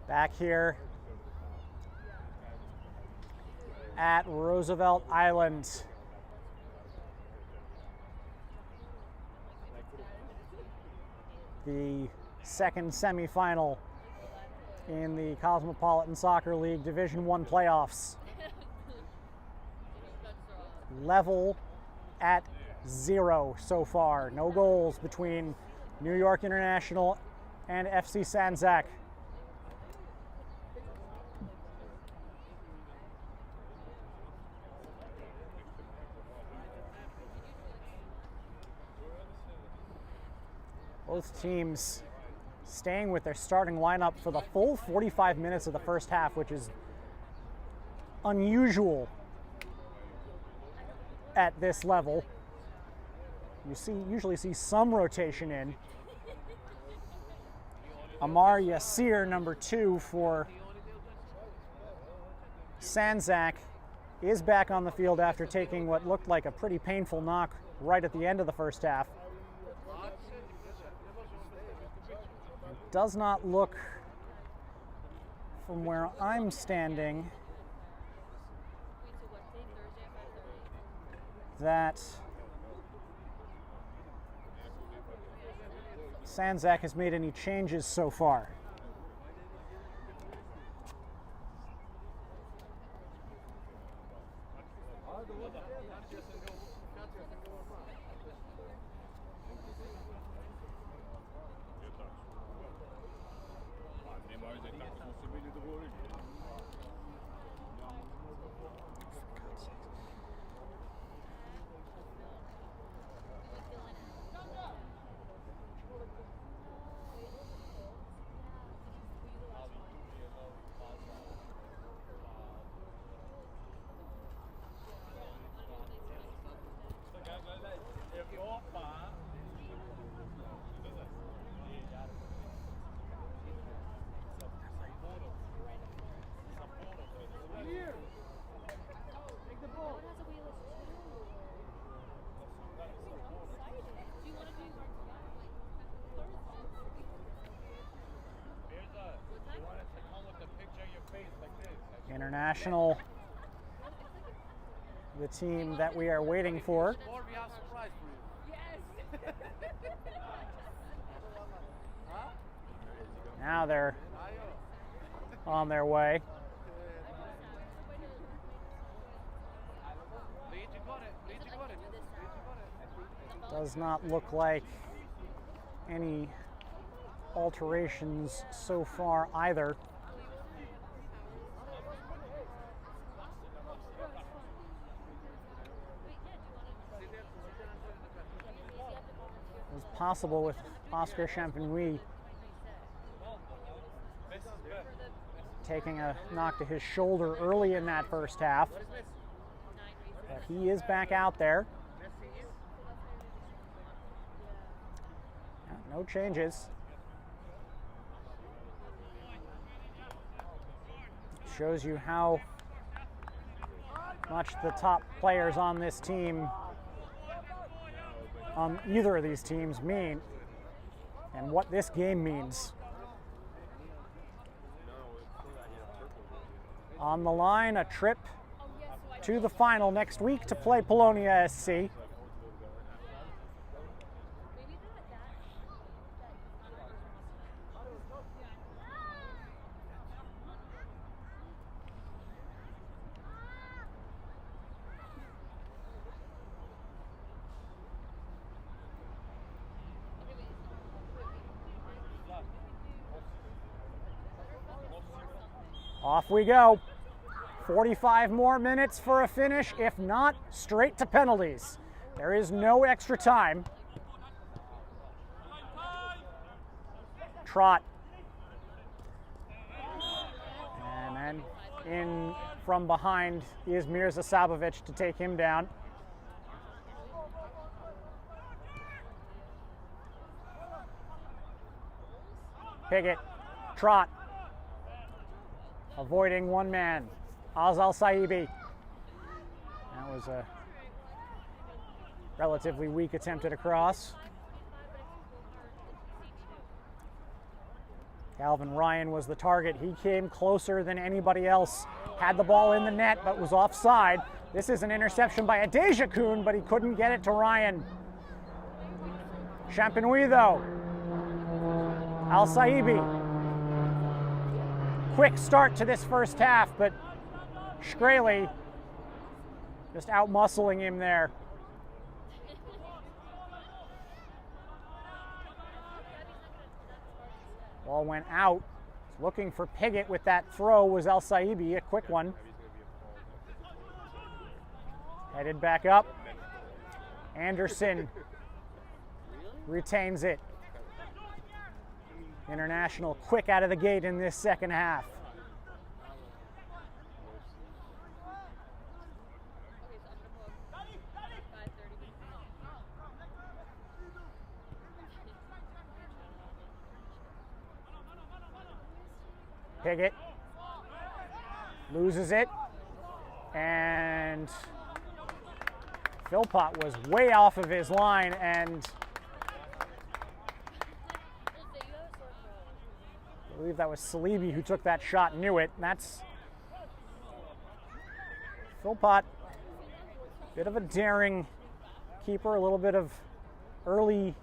Back here at Roosevelt Island. The second semifinal in the Cosmopolitan Soccer League Division I playoffs. Level at 0 so far. No goals between New York International and FC Sandzak. Both teams staying with their starting lineup for the full 45 minutes of the first half, which is unusual at this level. You usually see some rotation in. Amar Yassir, number 2 for Sandzak, is back on the field after taking what looked like a pretty painful knock right at the end of the first half. It does not look, from where I'm standing, that Sandzak has made any changes so far. International, the team that we are waiting for. Now they're on their way. Does not look like any alterations so far either. It was possible with Oscar Champigny taking a knock to his shoulder early in that first half. But he is back out there. No changes. Shows you how much the top players on this team, on either of these teams, mean, and what this game means. On the line, a trip to the final next week to play Polonia SC. Off we go. 45 more minutes for a finish, if not, straight to penalties. There is no extra time. Trot. And then in from behind is Mirza Sabovic to take him down. Piggott. Trot. Avoiding one man, Azal Saibi. That was a relatively weak attempt at a cross. Calvin Ryan was the target. He came closer than anybody else. Had the ball in the net, but was offside. This is an interception by Adeja Kuhn, but he couldn't get it to Ryan. Champenois, though. Al Saibi. Quick start to this first half, but Shkreli just out-muscling him there. Ball went out. Looking for Piggott with that throw was El Saibi, a quick one. Headed back up. Anderson retains it. International quick out of the gate in this second half. Piggott loses it, and Philpott was way off of his line, and I believe that was Salibi who took that shot and knew it. And that's Philpott, bit of a daring keeper, a little bit of early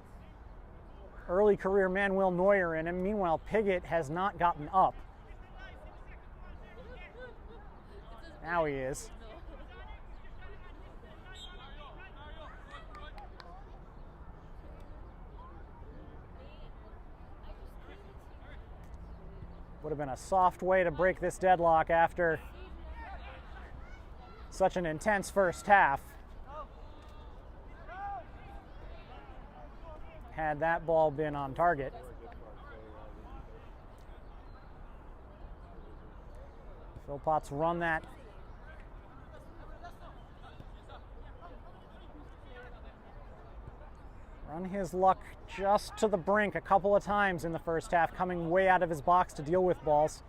career Manuel Neuer in him. Meanwhile, Piggott has not gotten up. Now he is. Would have been a soft way to break this deadlock after such an intense first half. Had that ball been on target. Philpott's run that run his luck just to the brink a couple of times in the first half, coming way out of his box to deal with balls.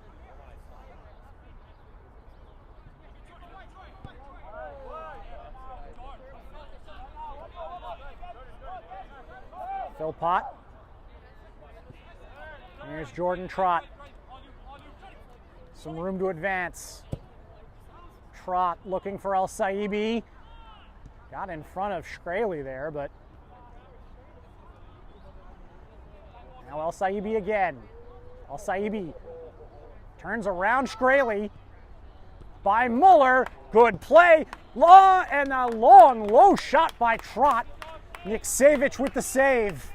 Philpott. Here's Jordan Trott. Some room to advance. Trott looking for El Saibi. Got in front of Shkreli there, but now El Saibi again. El Saibi turns around Shkreli by Muller. Good play. Long and a long, low shot by Trott. Niksevich with the save.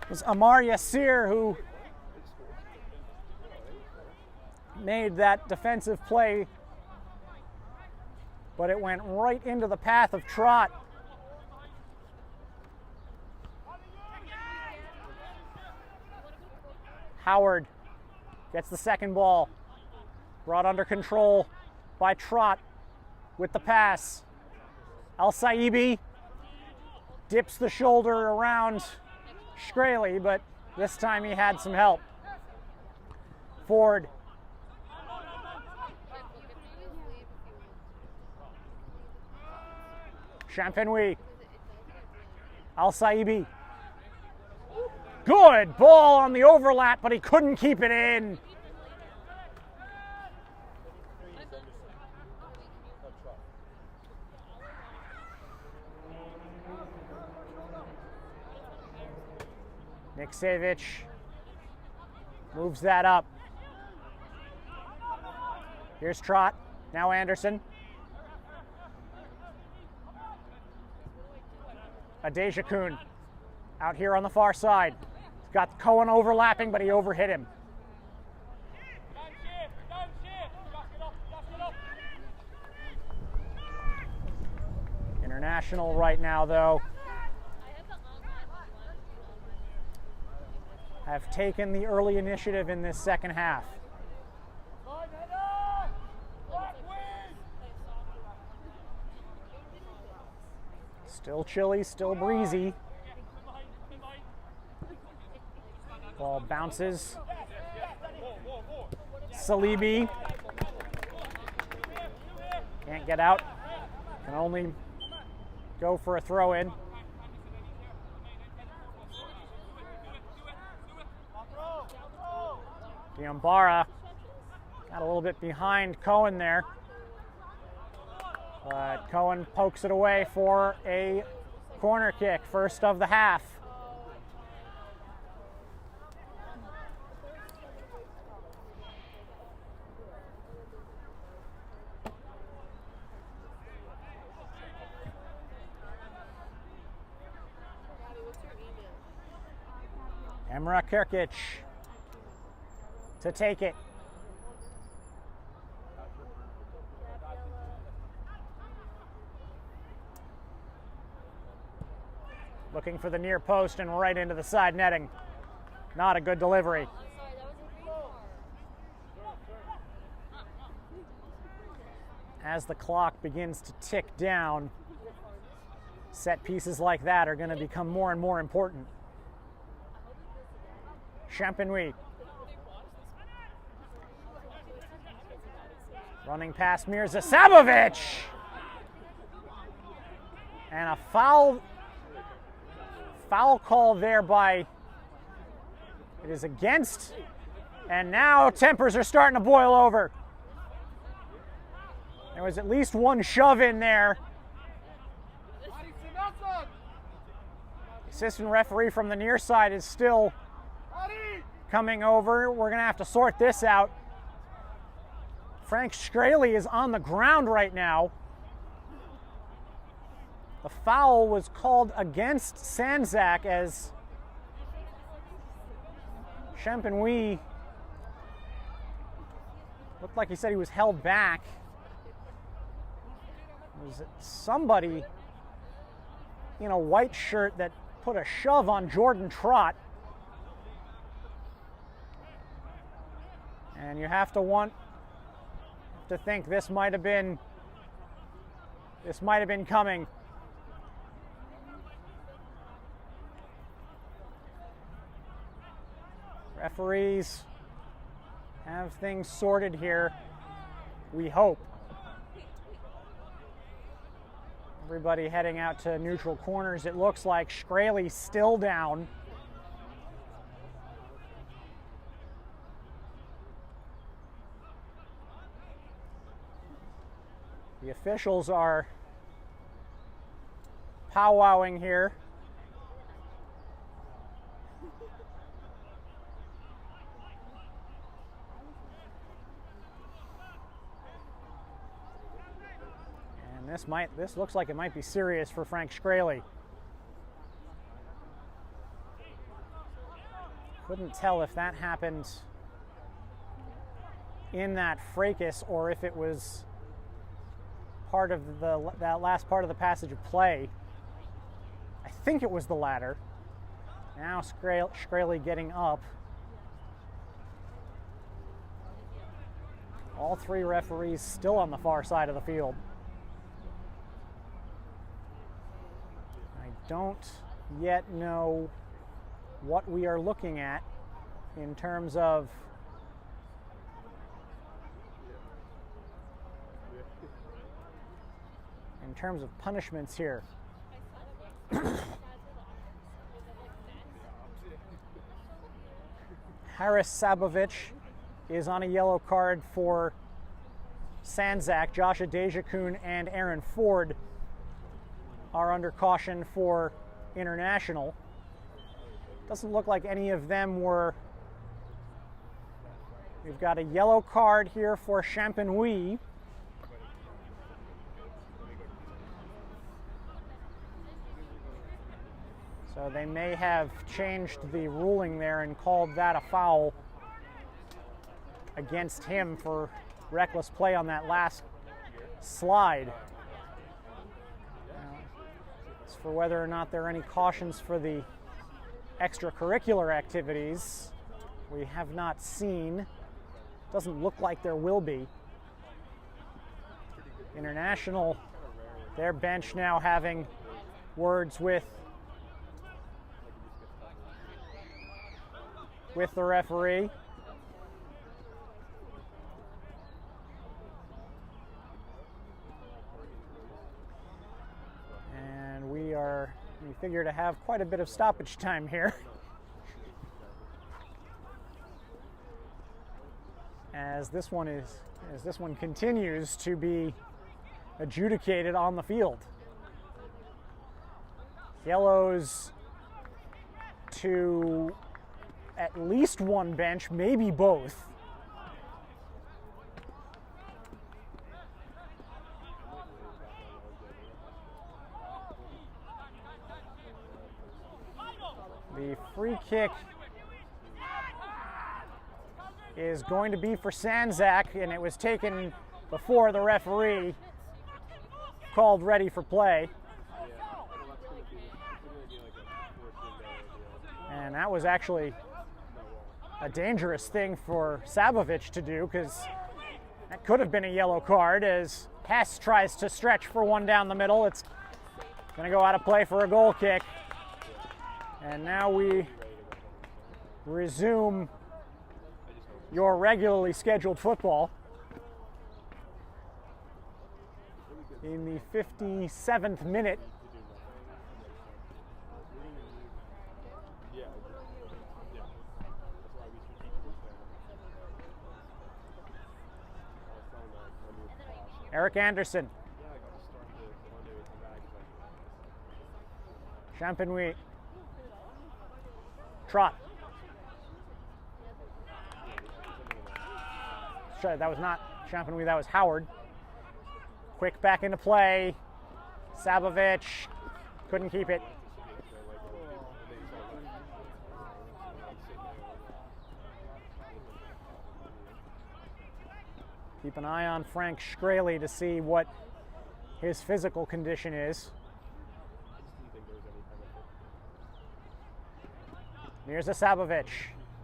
It was Amar Yassir who made that defensive play, but it went right into the path of Trott. Howard gets the second ball, brought under control by Trott with the pass. El Saibi dips the shoulder around Shkreli, but this time he had some help. Ford. Champenois. El Saibi. Good ball on the overlap, but he couldn't keep it in. Niksevich moves that up. Here's Trott. Now Anderson. Adeja Kuhn out here on the far side. He's got Cohen overlapping, but he overhit him. International right now, though, have taken the early initiative in this second half. Still chilly, still breezy. Ball bounces. Salibi can't get out. Can only go for a throw-in. Diambara got a little bit behind Cohen there. But Cohen pokes it away for a corner kick, first of the half. Emrah Kirkic to take it. Looking for the near post and right into the side netting. Not a good delivery. As the clock begins to tick down, set pieces like that are going to become more and more important. Champenois running past Mirza Sabovic, and a foul call there by, it is against, and now tempers are starting to boil over. There was at least one shove in there. The assistant referee from the near side is still coming over. We're going to have to sort this out. Frank Straley is on the ground right now. The foul was called against Sandzak as Champenois looked like he said he was held back. It was somebody in a white shirt that put a shove on Jordan Trott. And you have to think this might have been coming. Referees have things sorted here, we hope. Everybody heading out to neutral corners. It looks like Straley still down. The officials are powwowing here. And this looks like it might be serious for Frank Straley. Couldn't tell if that happened in that fracas or if it was part of that last part of the passage of play. I think it was the latter. Now Straley getting up. All three referees still on the far side of the field. I don't yet know what we are looking at in terms of punishments here. Haris Sabovic is on a yellow card for Sandzak. Josh Adejakun and Aaron Ford are under caution for International. Doesn't look like any of them were. We've got a yellow card here for Champenois. So they may have changed the ruling there and called that a foul against him for reckless play on that last slide. As for whether or not there are any cautions for the extracurricular activities, we have not seen. Doesn't look like there will be. International, their bench now having words with the referee. And we figure to have quite a bit of stoppage time here. as this one continues to be adjudicated on the field. Yellows to at least one bench, maybe both. The free kick is going to be for Sandzak, and it was taken before the referee called ready for play. And that was actually a dangerous thing for Sabovic to do, because that could have been a yellow card as Hess tries to stretch for one down the middle. It's going to go out of play for a goal kick. And now we resume your regularly scheduled football in the 57th minute. Eric Anderson. Champenois. Trot. Sorry, that was not Champenois, that was Howard. Quick back into play. Sabovic couldn't keep it. Keep an eye on Frank Shkreli to see what his physical condition is. Here's a Sabovic.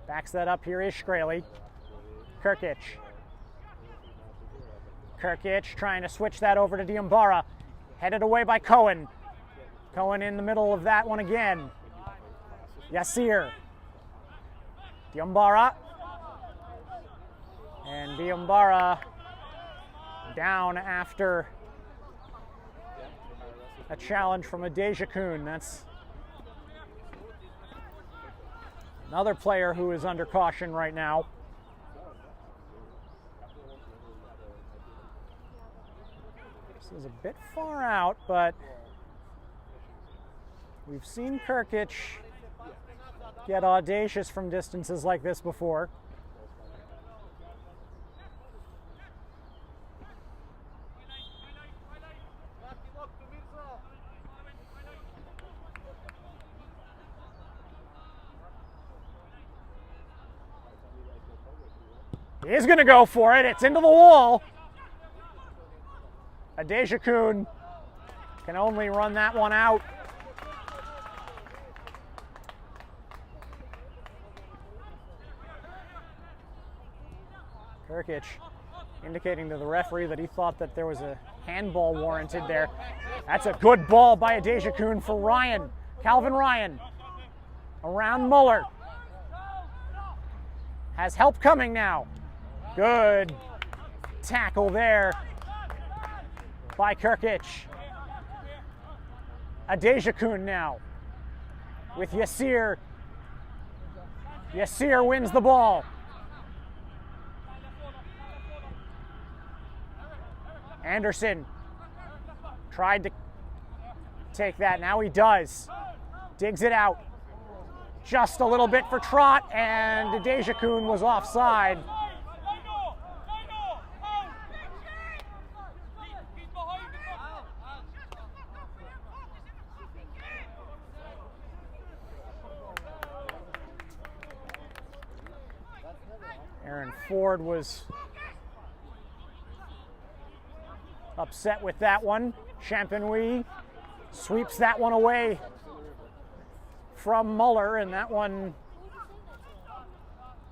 Backs that up. Here is Shkreli. Kirkic. Kirkic trying to switch that over to Diambara. Headed away by Cohen. Cohen in the middle of that one again. Yassir. Diambara. And Diambara down after a challenge from Adejakun. That's another player who is under caution right now. This is a bit far out, but we've seen Kirkic get audacious from distances like this before. He's going to go for it. It's into the wall. Adejakun can only run that one out. Kirkic indicating to the referee that he thought that there was a handball warranted there. That's a good ball by Adejakun for Ryan. Calvin Ryan around Muller. Has help coming now. Good tackle there by Kirkic. Adejakun now with Yassir. Yassir wins the ball. Anderson tried to take that. Now he does. Digs it out. Just a little bit for Trot, and Adejakun was offside. Aaron Ford was upset with that one. Champenois sweeps that one away from Muller, and that one,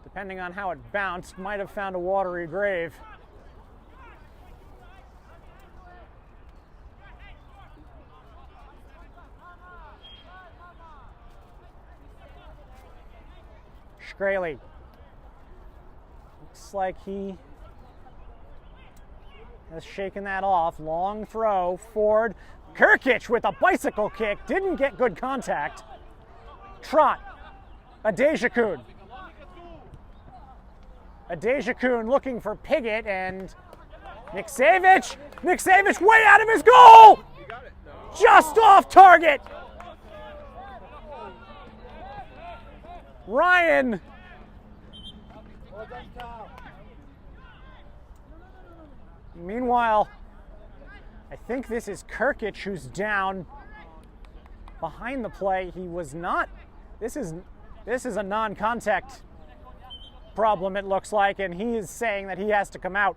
depending on how it bounced, might have found a watery grave. Shkreli. Looks like he has shaken that off. Long throw. Ford. Kirkic with a bicycle kick. Didn't get good contact. Trot. Adejakun. Adejakun looking for Piggott, and Niksevich way out of his goal! Just off target! Ryan. Meanwhile, I think this is Kirkic who's down behind the play. He was not. This is a non-contact problem, it looks like, and he is saying that he has to come out.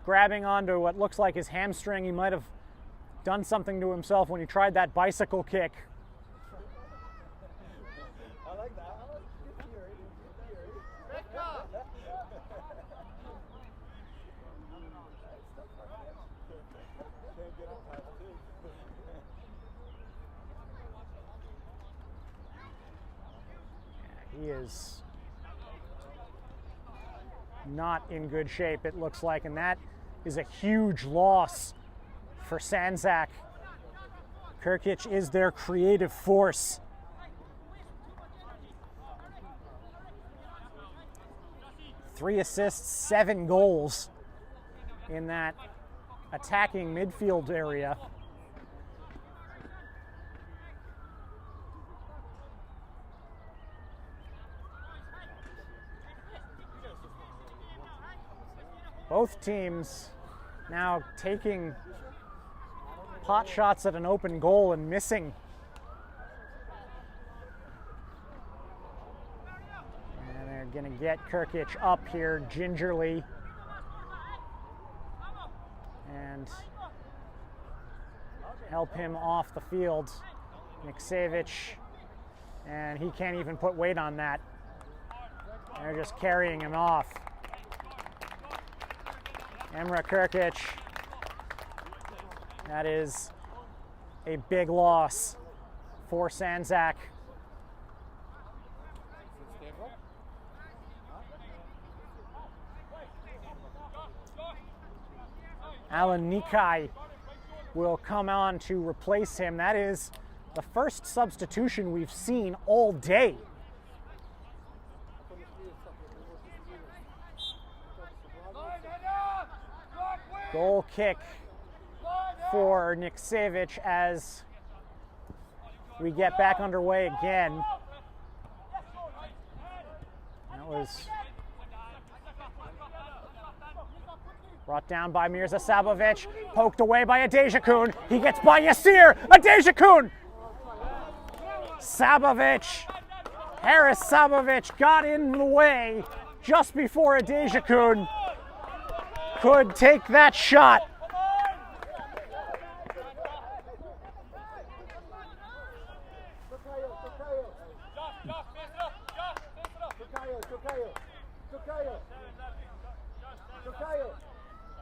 Grabbing onto what looks like his hamstring. He might have done something to himself when he tried that bicycle kick. I like that. He is not in good shape, it looks like, and that is a huge loss for Sandzak. Kirkic is their creative force. Three assists, 7 goals in that attacking midfield area. Both teams now taking pot shots at an open goal and missing. And they're going to get Kirkic up here gingerly. And help him off the field. Niksevich, and he can't even put weight on that. They're just carrying him off. Emre Kirkic. That is a big loss for Sandzak. Alan Nikai will come on to replace him. That is the first substitution we've seen all day. Goal kick for Niksevich as we get back underway again. That was brought down by Mirza Sabovic, poked away by Adejakun. He gets by Yasir. Adejakun! Sabovic, Harris Sabovic got in the way just before Adejakun could take that shot.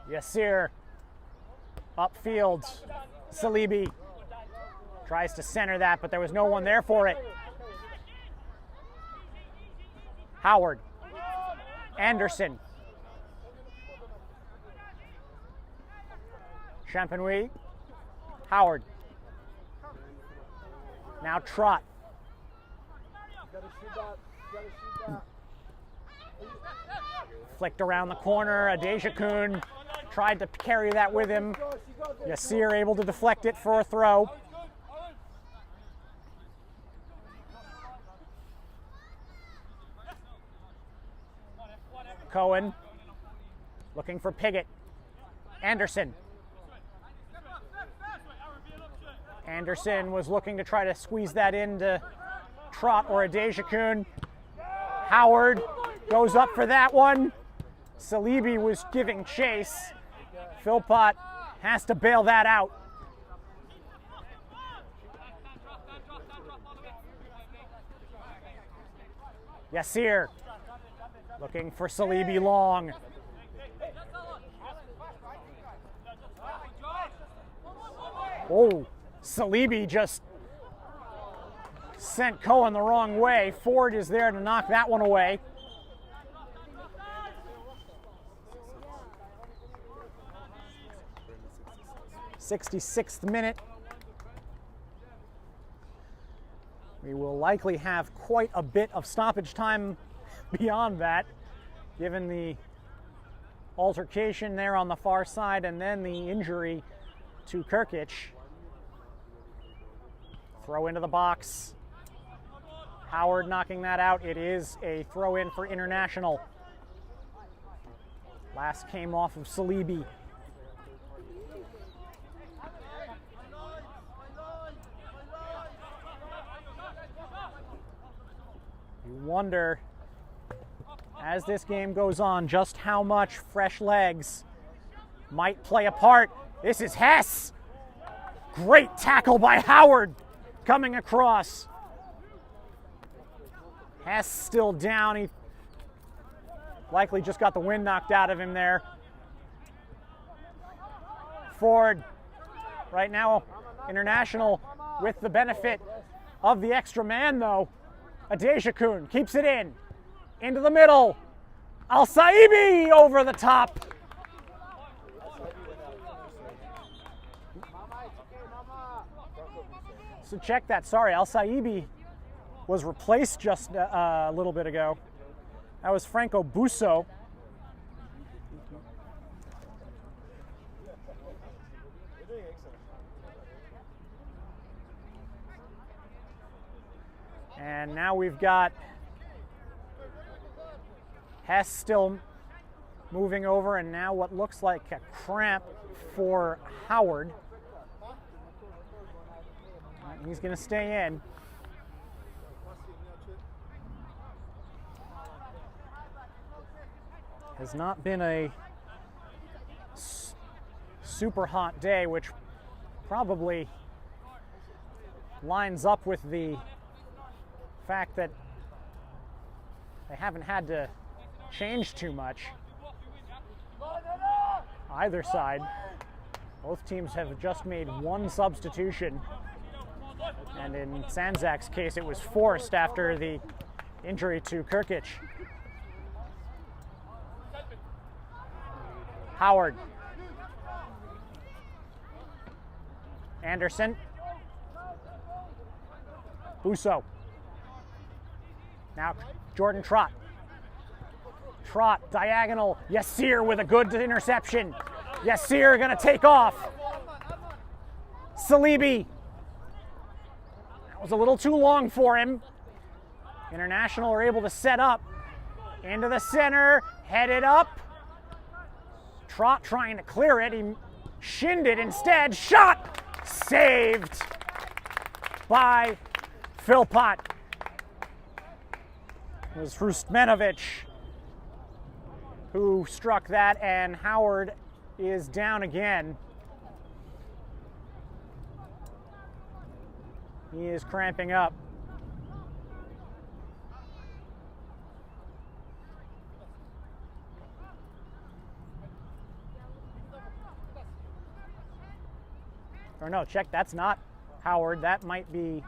Yasir upfield. Salibi tries to center that, but there was no one there for it. Howard. Anderson. Champenois. Howard. Now Trot. Flicked around the corner. Adejakun tried to carry that with him. Yasir able to deflect it for a throw. Cohen looking for Piggott. Anderson. Anderson was looking to try to squeeze that into Trot or Adejakun. Howard goes up for that one. Salibi was giving chase. Philpott has to bail that out. Yasir looking for Salibi long. Oh, Salibi just sent Cohen the wrong way. Ford is there to knock that one away. '66th minute. We will likely have quite a bit of stoppage time beyond that, given the altercation there on the far side and then the injury to Kirkic. Throw into the box. Howard knocking that out. It is a throw in for International. Last came off of Salibi. You wonder, as this game goes on, just how much fresh legs might play a part. This is Hess. Great tackle by Howard coming across. Hess still down. He likely just got the wind knocked out of him there. Ford, right now, International with the benefit of the extra man, though. Adejakun keeps it in. Into the middle. Al-Saibi over the top. So check that. Sorry, Al-Saibi was replaced just a little bit ago. That was Franco Busso. And now we've got Hess still moving over, and now what looks like a cramp for Howard. He's going to stay in. Has not been a super hot day, which probably lines up with the fact that they haven't had to change too much. Either side. Both teams have just made one substitution. And in Sandzak's case, it was forced after the injury to Kirkic. Howard. Anderson. Busso. Now Jordan Trott. Trott, diagonal. Yassir with a good interception. Yassir gonna take off. Salibi. That was a little too long for him. International are able to set up. Into the center, headed up. Trott trying to clear it. He shinned it instead. Shot! Saved by Philpott. It was Hrustmenovic who struck that, and Howard is down again. He is cramping up. Or no, check, that's not Howard. That might be,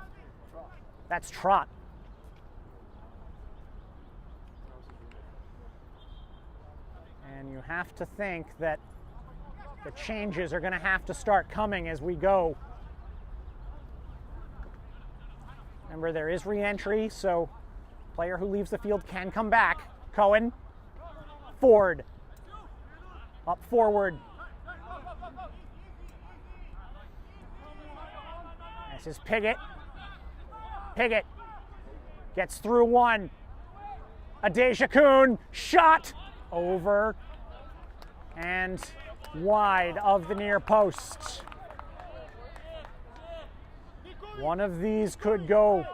that's Trott. And you have to think that the changes are going to have to start coming as we go. Remember, there is re-entry, so player who leaves the field can come back. Cohen, Ford, up forward. This is Piggott. Piggott gets through one. Adejakun, shot over and wide of the near post. One of these could go.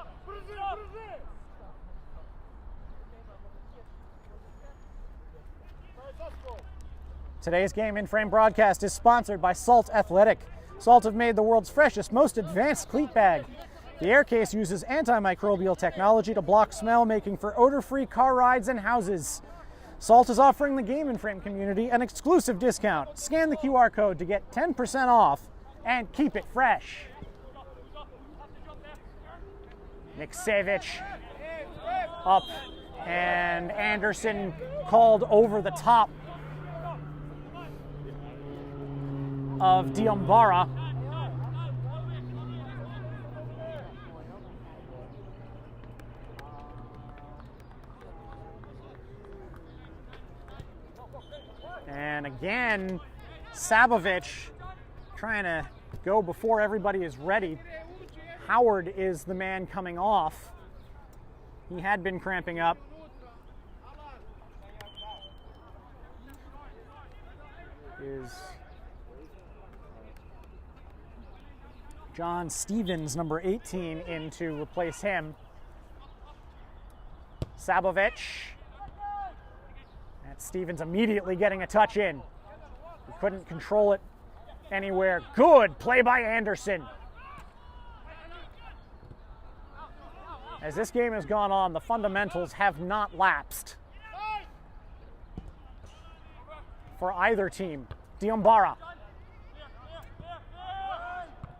Today's Game in Frame broadcast is sponsored by Salt Athletic. Salt have made the world's freshest, most advanced cleat bag. The air case uses antimicrobial technology to block smell, making for odor-free car rides and houses. Salt is offering the Game in Frame community an exclusive discount. Scan the QR code to get 10% off and keep it fresh. Niksevic up, and Anderson called over the top of Diambara. And again, Sabovic trying to go before everybody is ready. Howard is the man coming off. He had been cramping up. Is John Stevens, number 18, in to replace him. Sabovic. And Stevens immediately getting a touch in. He couldn't control it anywhere. Good play by Anderson. As this game has gone on, the fundamentals have not lapsed for either team. Diambara.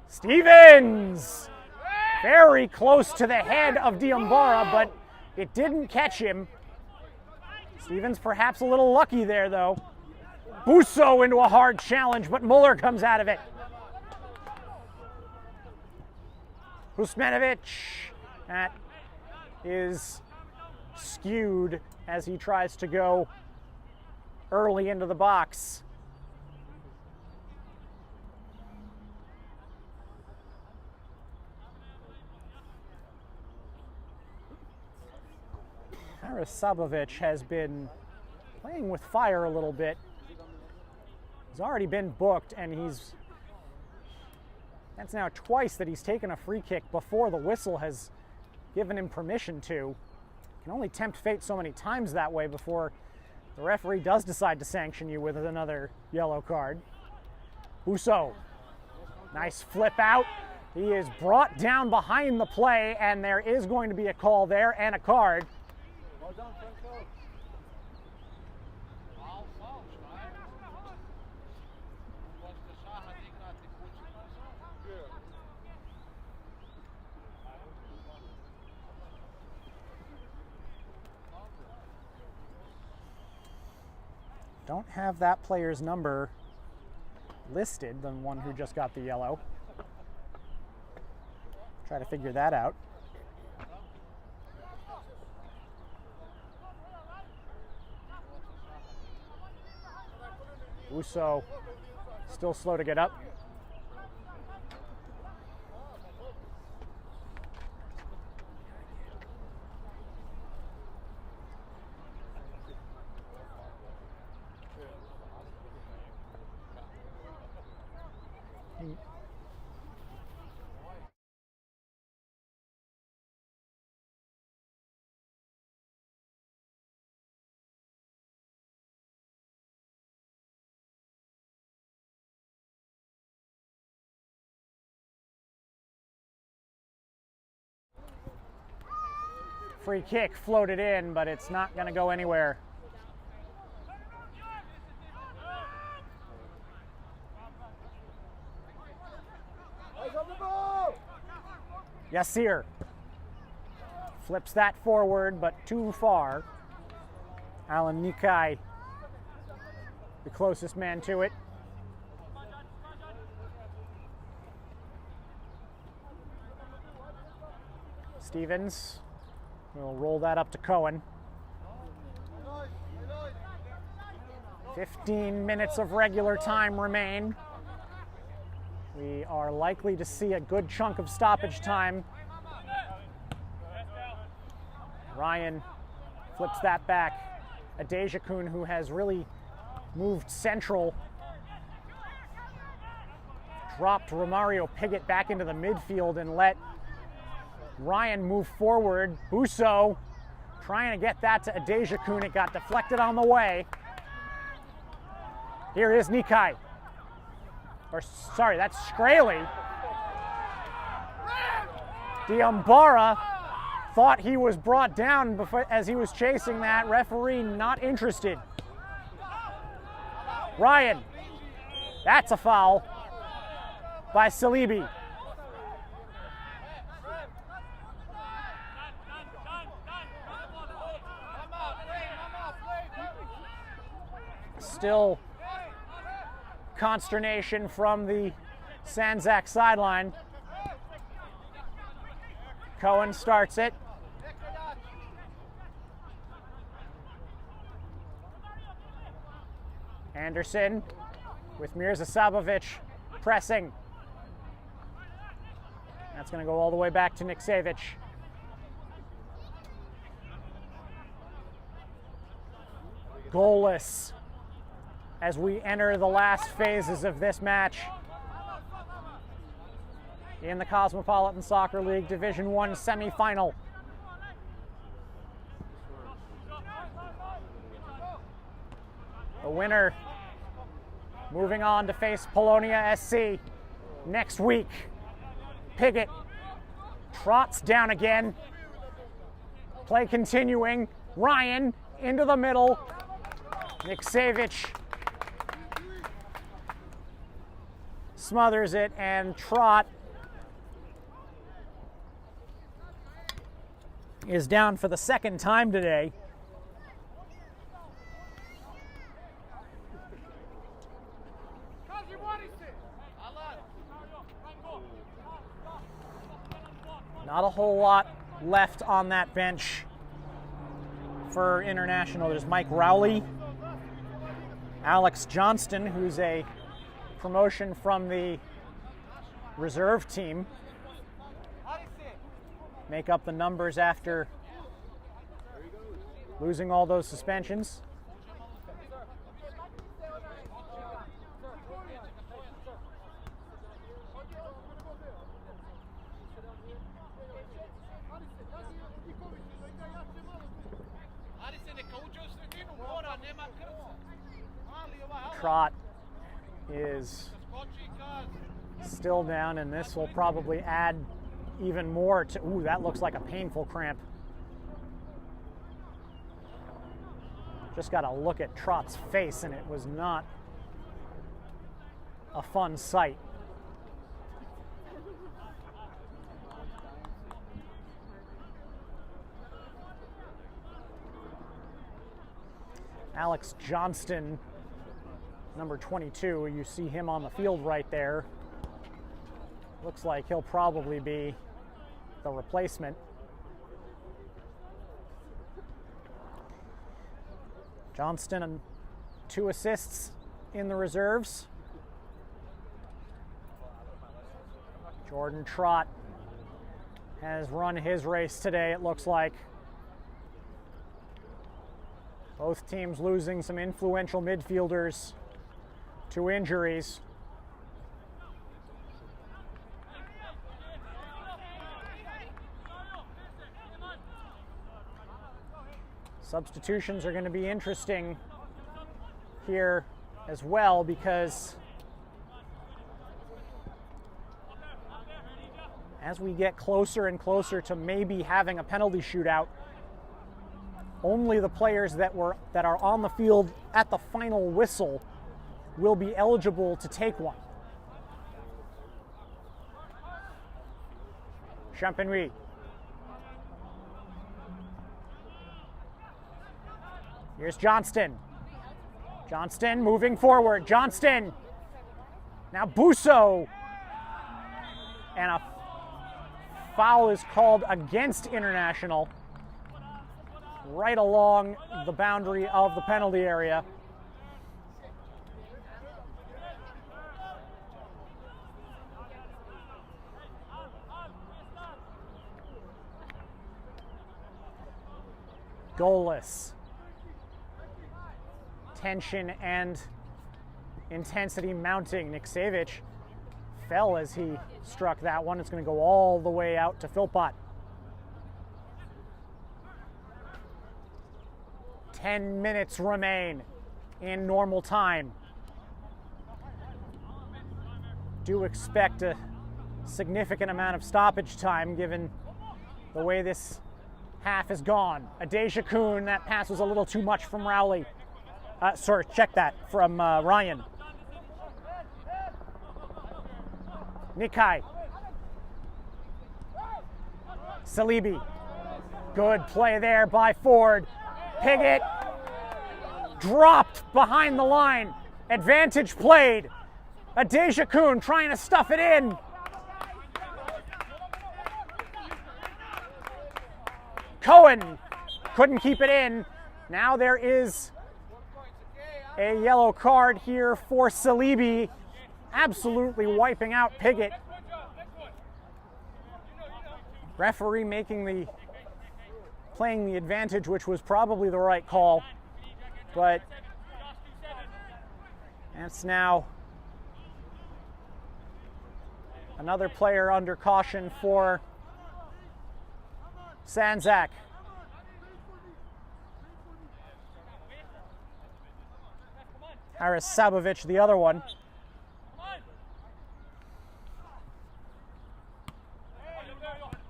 Stevens! Very close to the head of Diambara, but it didn't catch him. Stevens perhaps a little lucky there, though. Busso into a hard challenge, but Muller comes out of it. Husmanovic. That is skewed as he tries to go early into the box. Haris Sabovic has been playing with fire a little bit. He's already been booked, and that's now twice that he's taken a free kick before the whistle has given him permission to. Can only tempt fate so many times that way before the referee does decide to sanction you with another yellow card. Busso, nice flip out. He is brought down behind the play, and there is going to be a call there and a card. Don't have that player's number listed, the one who just got the yellow. Try to figure that out. Busso still slow to get up. Free kick floated in, but it's not going to go anywhere. Yassir flips that forward, but too far. Alan Nikai, the closest man to it. Stevens will roll that up to Cohen. 15 minutes of regular time remain. We are likely to see a good chunk of stoppage time. Ryan flips that back. Adejakun, who has really moved central, dropped Romario Piggott back into the midfield and let Ryan move forward. Busso trying to get that to Adejakun. It got deflected on the way. Here is Nikai. Or sorry, that's Scraley. Diambara thought he was brought down before, as he was chasing that. Referee not interested. Ryan. That's a foul by Salibi. Still consternation from the Sandzak sideline. Cohen starts it. Anderson with Mirza Sabovic pressing. That's going to go all the way back to Niksevic. Goalless as we enter the last phases of this match in the Cosmopolitan Soccer League Division I semifinal. The winner moving on to face Polonia SC next week. Piggott trots down again. Play continuing. Ryan into the middle. Niksevic smothers it, and Trot is down for the second time today. Not a whole lot left on that bench for International. There's Mike Rowley, Alex Johnston, who's a promotion from the reserve team, make up the numbers after losing all those suspensions. Trot is still down, and this will probably add even more to, ooh, that looks like a painful cramp. Just got to look at Trot's face, and it was not a fun sight. Alex Johnston, number 22, you see him on the field right there. Looks like he'll probably be the replacement. Johnston and 2 assists in the reserves. Jordan Trot has run his race today, it looks like. Both teams losing some influential midfielders to injuries. Substitutions are going to be interesting here as well, because as we get closer and closer to maybe having a penalty shootout, only the players that are on the field at the final whistle will be eligible to take one. Champenois. Here's Johnston. Johnston moving forward. Johnston. Now Busso. And a foul is called against International right along the boundary of the penalty area. Goalless. Tension and intensity mounting. Niksevic fell as he struck that one. It's going to go all the way out to Philpott. 10 minutes remain in normal time. Do expect a significant amount of stoppage time given the way this half has gone. Adeja Kuhn, that pass was a little too much from Rowley. Sorry, check that, from Ryan. Nikai. Salibi. Good play there by Ford. Piggott dropped behind the line. Advantage played. Adeja Kuhn trying to stuff it in. Cohen couldn't keep it in. Now there is a yellow card here for Salibi, absolutely wiping out Piggott. Referee playing the advantage, which was probably the right call, but that's now another player under caution for Sandzak. Haris Sabovic, the other one.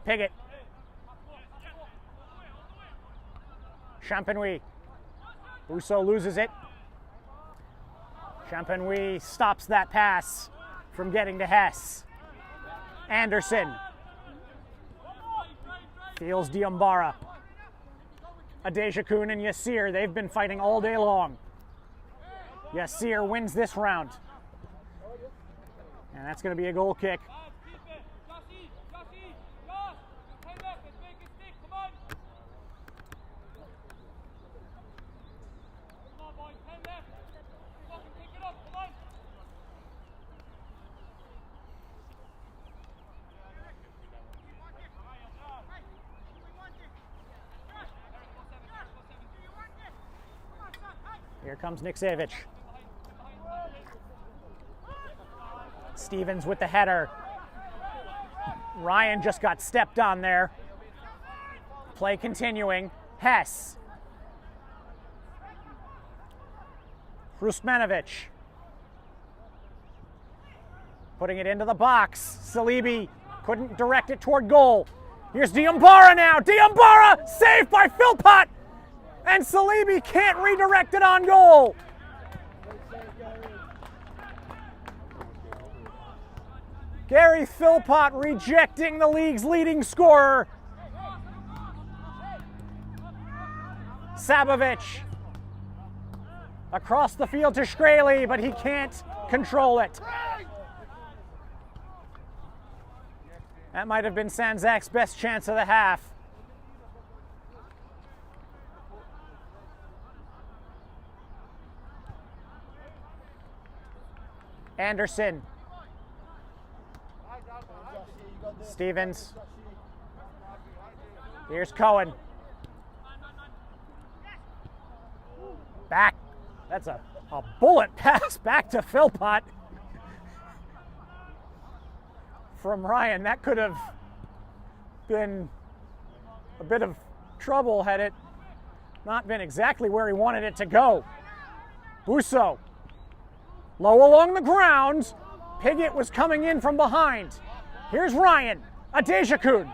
Piggott. Champenois. Busso loses it. Champenois stops that pass from getting to Hess. Anderson. Feels Diambara. Adejakun and Yassir, they've been fighting all day long. Yassir wins this round. And that's going to be a goal kick. Here comes Niksevich. Stevens with the header. Ryan just got stepped on there. Play continuing. Hess. Hrustmanovic. Putting it into the box. Salibi couldn't direct it toward goal. Here's Diambara now. Diambara saved by Philpott. And Salibi can't redirect it on goal. Gary Philpott rejecting the league's leading scorer. Sabovic across the field to Shkreli, but he can't control it. That might have been Sandzak's best chance of the half. Anderson. Stevens. Here's Cohen. Back. That's a bullet pass back to Philpott from Ryan. That could have been a bit of trouble had it not been exactly where he wanted it to go. Busso. Low along the ground. Piggott was coming in from behind. Here's Ryan. Adejakun.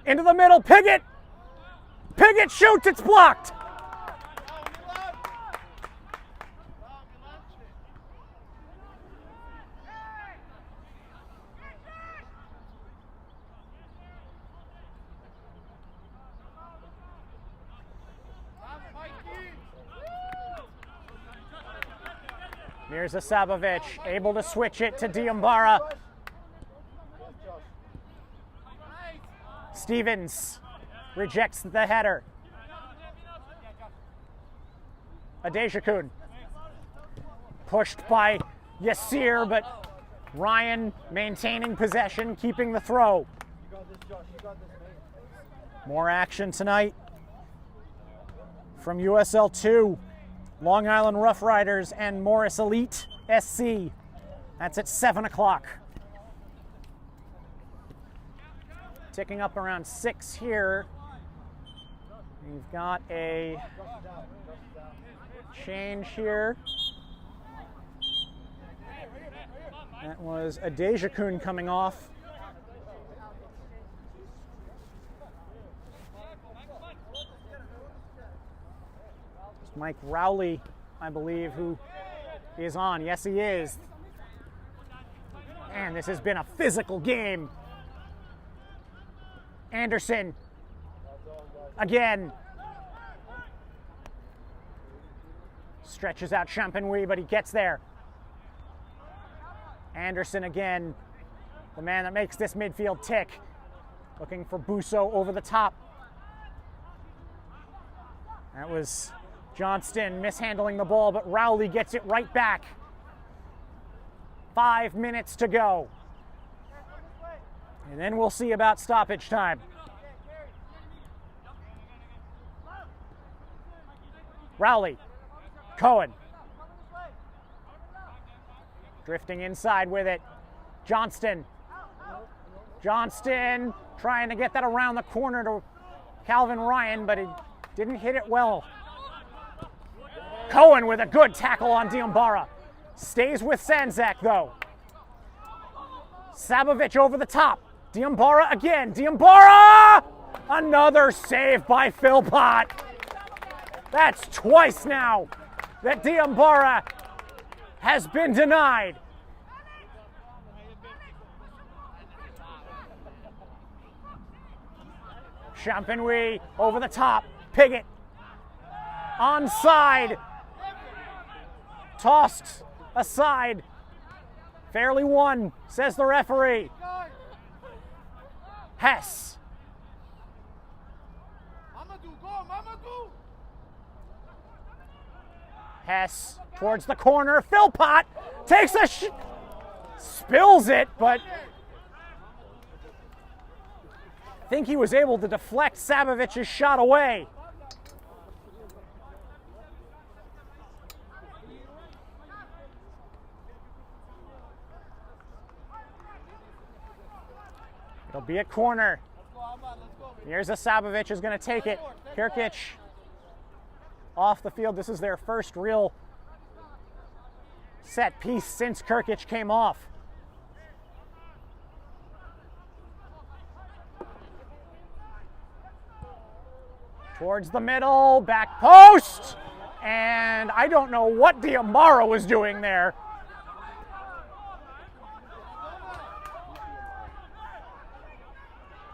Into the middle. Piggott. Piggott shoots. It's blocked. Mirza Sabovic able to switch it to Diambara. Stevens rejects the header. Adejakun pushed by Yassir, but Ryan maintaining possession, keeping the throw. More action tonight from USL 2. Long Island Rough Riders and Morris Elite SC. That's at 7 o'clock. Ticking up around 6 here. We've got a change here. That was Adejakun coming off. Mike Rowley, I believe, who is on. Yes, he is. Man, this has been a physical game. Anderson. Again. Stretches out Champenois, but he gets there. Anderson again. The man that makes this midfield tick. Looking for Busso over the top. That was Johnston mishandling the ball, but Rowley gets it right back. 5 minutes to go. And then we'll see about stoppage time. Rowley, Cohen. Drifting inside with it. Johnston. Johnston trying to get that around the corner to Calvin Ryan, but he didn't hit it well. Cohen with a good tackle on Diambara. Stays with Sandzak though. Sabovic over the top. Diambara again. Diambara! Another save by Philpott. That's twice now that Diambara has been denied. Champenois over the top. Piggott. Onside. Tossed aside. Fairly won, says the referee. Hess. Hess towards the corner. Philpott takes a spills it, but I think he was able to deflect Sabovic's shot away. It'll be a corner. Here's a Sabovic is going to take it. Kirkic off the field. This is their first real set piece since Kirkic came off. Towards the middle, back post, and I don't know what Diambara was doing there.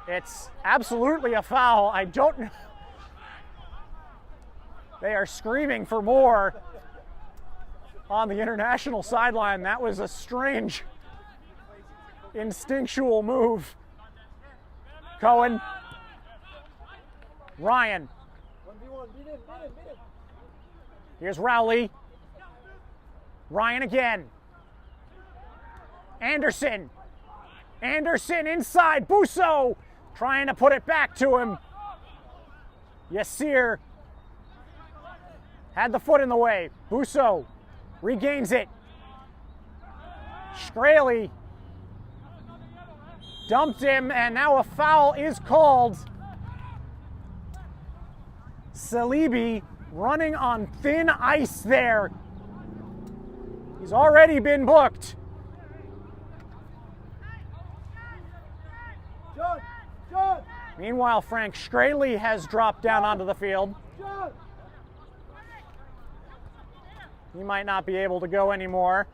It's absolutely a foul. I don't know. They are screaming for more on the international sideline. That was a strange, instinctual move. Cohen. Ryan. Here's Rowley. Ryan again. Anderson. Anderson inside. Busso trying to put it back to him. Yassir had the foot in the way. Busso regains it. Shkreli dumped him, and now a foul is called. Salibi running on thin ice there. He's already been booked. Meanwhile, Frank Shkreli has dropped down onto the field. He might not be able to go anymore.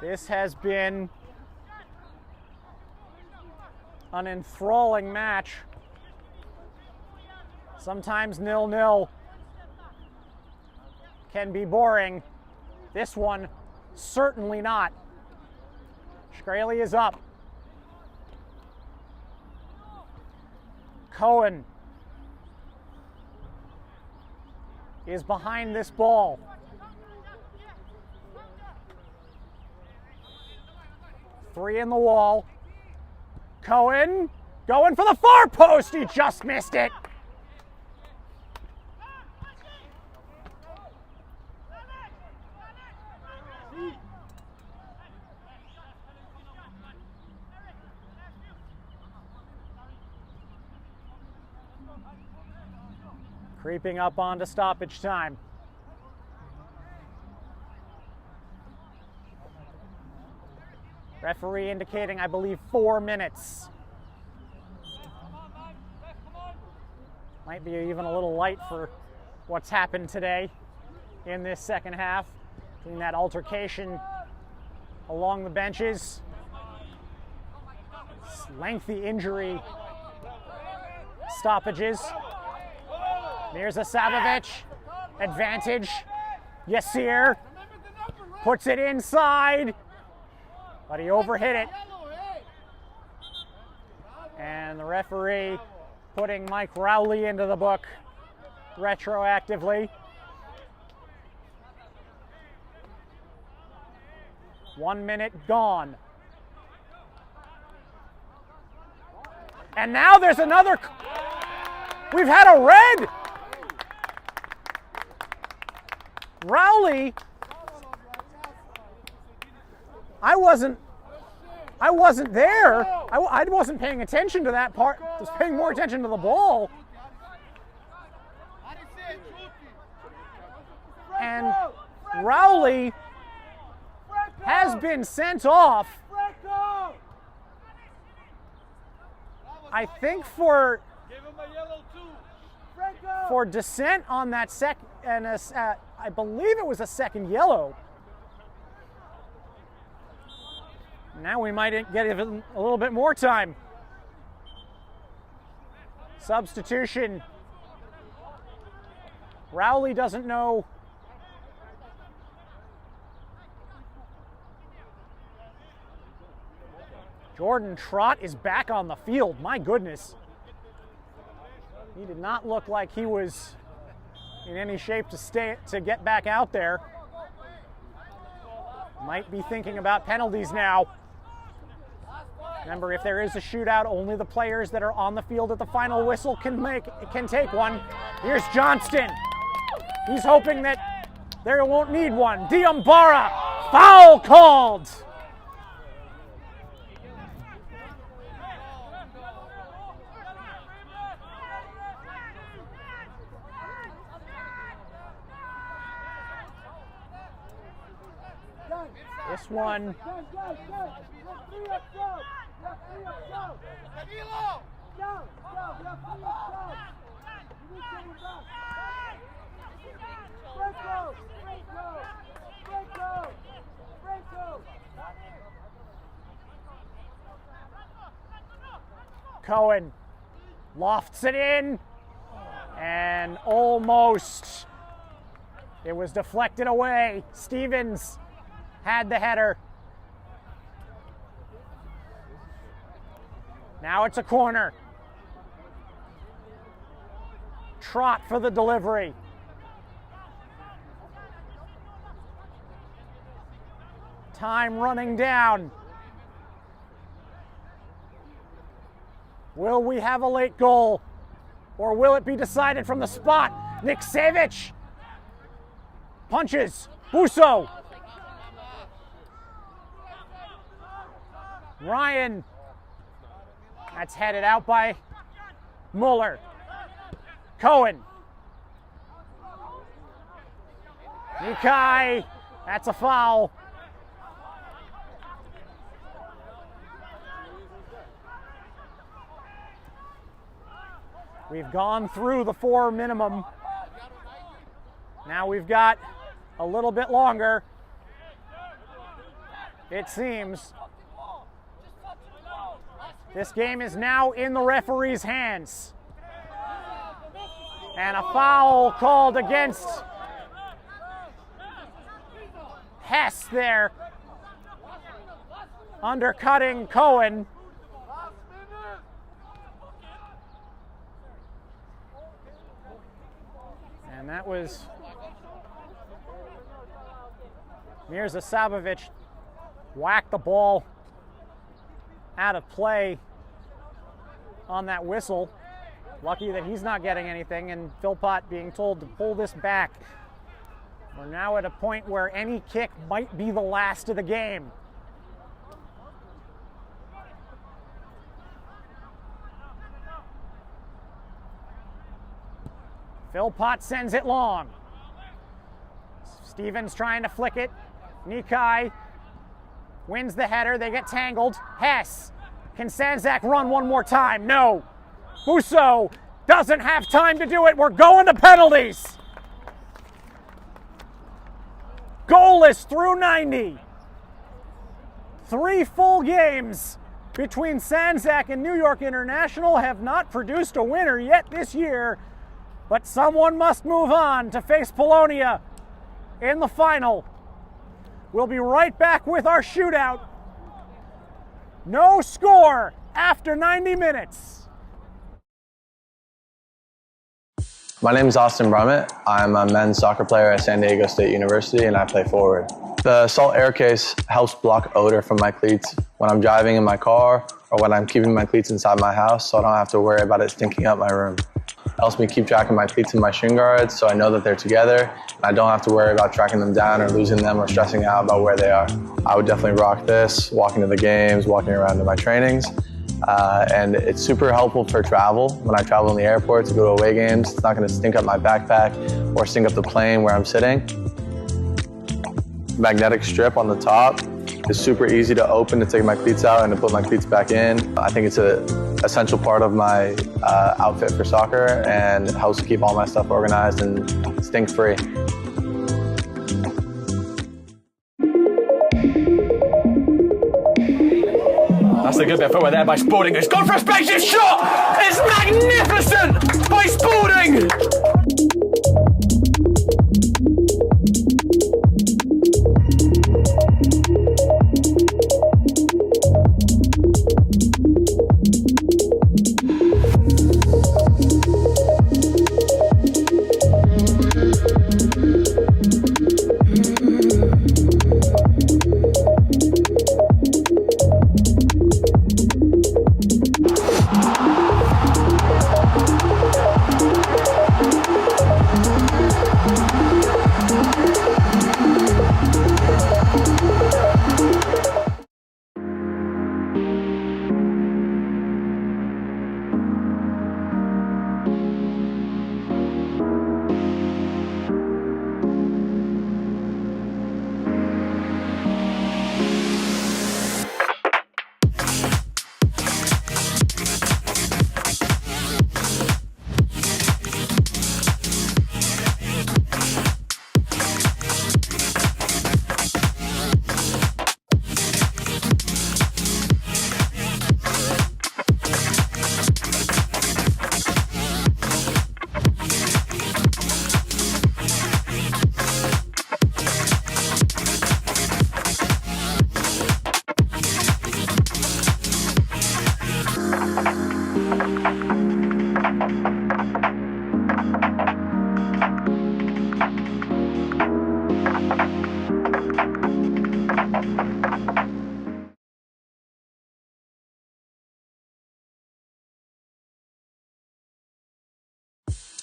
This has been an enthralling match. Sometimes 0-0 can be boring. This one, certainly not. Shkreli is up. Cohen is behind this ball. Three in the wall. Cohen going for the far post. He just missed it. Creeping up onto stoppage time. Referee indicating, I believe, 4 minutes. Might be even a little light for what's happened today in this second half, between that altercation along the benches, lengthy injury stoppages. Here's a Sabovic, advantage. Yassir puts it inside, but he overhit it. And the referee putting Mike Rowley into the book retroactively. 1 minute gone. And now there's another. We've had a red. Rowley. I wasn't there. I wasn't paying attention to that part. I was paying more attention to the ball. And Rowley has been sent off, I think for dissent on that I believe it was a second yellow. Now we might get even a little bit more time. Substitution. Rowley doesn't know. Jordan Trott is back on the field. My goodness. He did not look like he was in any shape to get back out there. Might be thinking about penalties now. Remember, if there is a shootout, only the players that are on the field at the final whistle can take one. Here's Johnston. He's hoping that they won't need one. Diambara, foul called. This one. Cohen lofts it in, and almost it was deflected away. Stevens had the header. Now it's a corner. Trott for the delivery. Time running down. Will we have a late goal, or will it be decided from the spot? Niksevich punches. Busso. Ryan. That's headed out by Muller. Cohen. Nikai. That's a foul. We've gone through the 4 minimum. Now we've got a little bit longer, it seems. This game is now in the referee's hands. And a foul called against Hess there, undercutting Cohen. And that was Mirza Sabovic whacked the ball out of play on that whistle. Lucky that he's not getting anything, and Philpott being told to pull this back. We're now at a point where any kick might be the last of the game. Philpott sends it long. Stevens trying to flick it. Nikai wins the header. They get tangled. Hess. Can Sandzak run one more time? No. Busso doesn't have time to do it. We're going to penalties. Goalless through 90. 3 full games between Sandzak and New York International have not produced a winner yet this year, but someone must move on to face Polonia in the final. We'll be right back with our shootout. No score after 90 minutes. My name is Austin Brummett. I'm a men's soccer player at San Diego State University and I play forward. The Salt Air Case helps block odor from my cleats when I'm driving in my car or when I'm keeping my cleats inside my house, so I don't have to worry about it stinking up my room. It helps me keep track of my cleats and my shin guards so I know that they're together and I don't have to worry about tracking them down or losing them or stressing out about where they are. I would definitely rock this, walking to the games, walking around to my trainings. And it's super helpful for travel. When I travel in the airport to go to away games, it's not going to stink up my backpack or stink up the plane where I'm sitting. Magnetic strip on the top is super easy to open to take my cleats out and to put my cleats back in. I think it's an essential part of my outfit for soccer and helps keep all my stuff organized and stink-free. That's a good bit of footwork there by Spalding. It's gone for a spacious shot! It's magnificent by Spalding!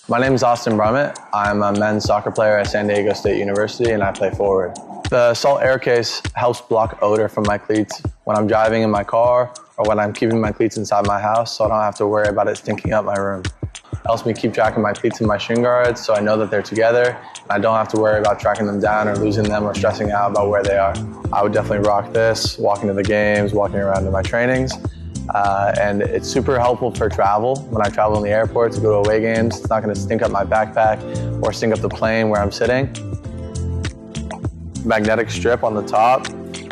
My name is Austin Brummett. I'm a men's soccer player at San Diego State University and I play forward. The Salt Air Case helps block odor from my cleats when I'm driving in my car or when I'm keeping my cleats inside my house, so I don't have to worry about it stinking up my room. It helps me keep track of my cleats and my shin guards so I know that they're together and I don't have to worry about tracking them down or losing them or stressing out about where they are. I would definitely rock this, walking to the games, walking around to my trainings. And it's super helpful for travel. When I travel in the airport to go to away games, it's not going to stink up my backpack or stink up the plane where I'm sitting. Magnetic strip on the top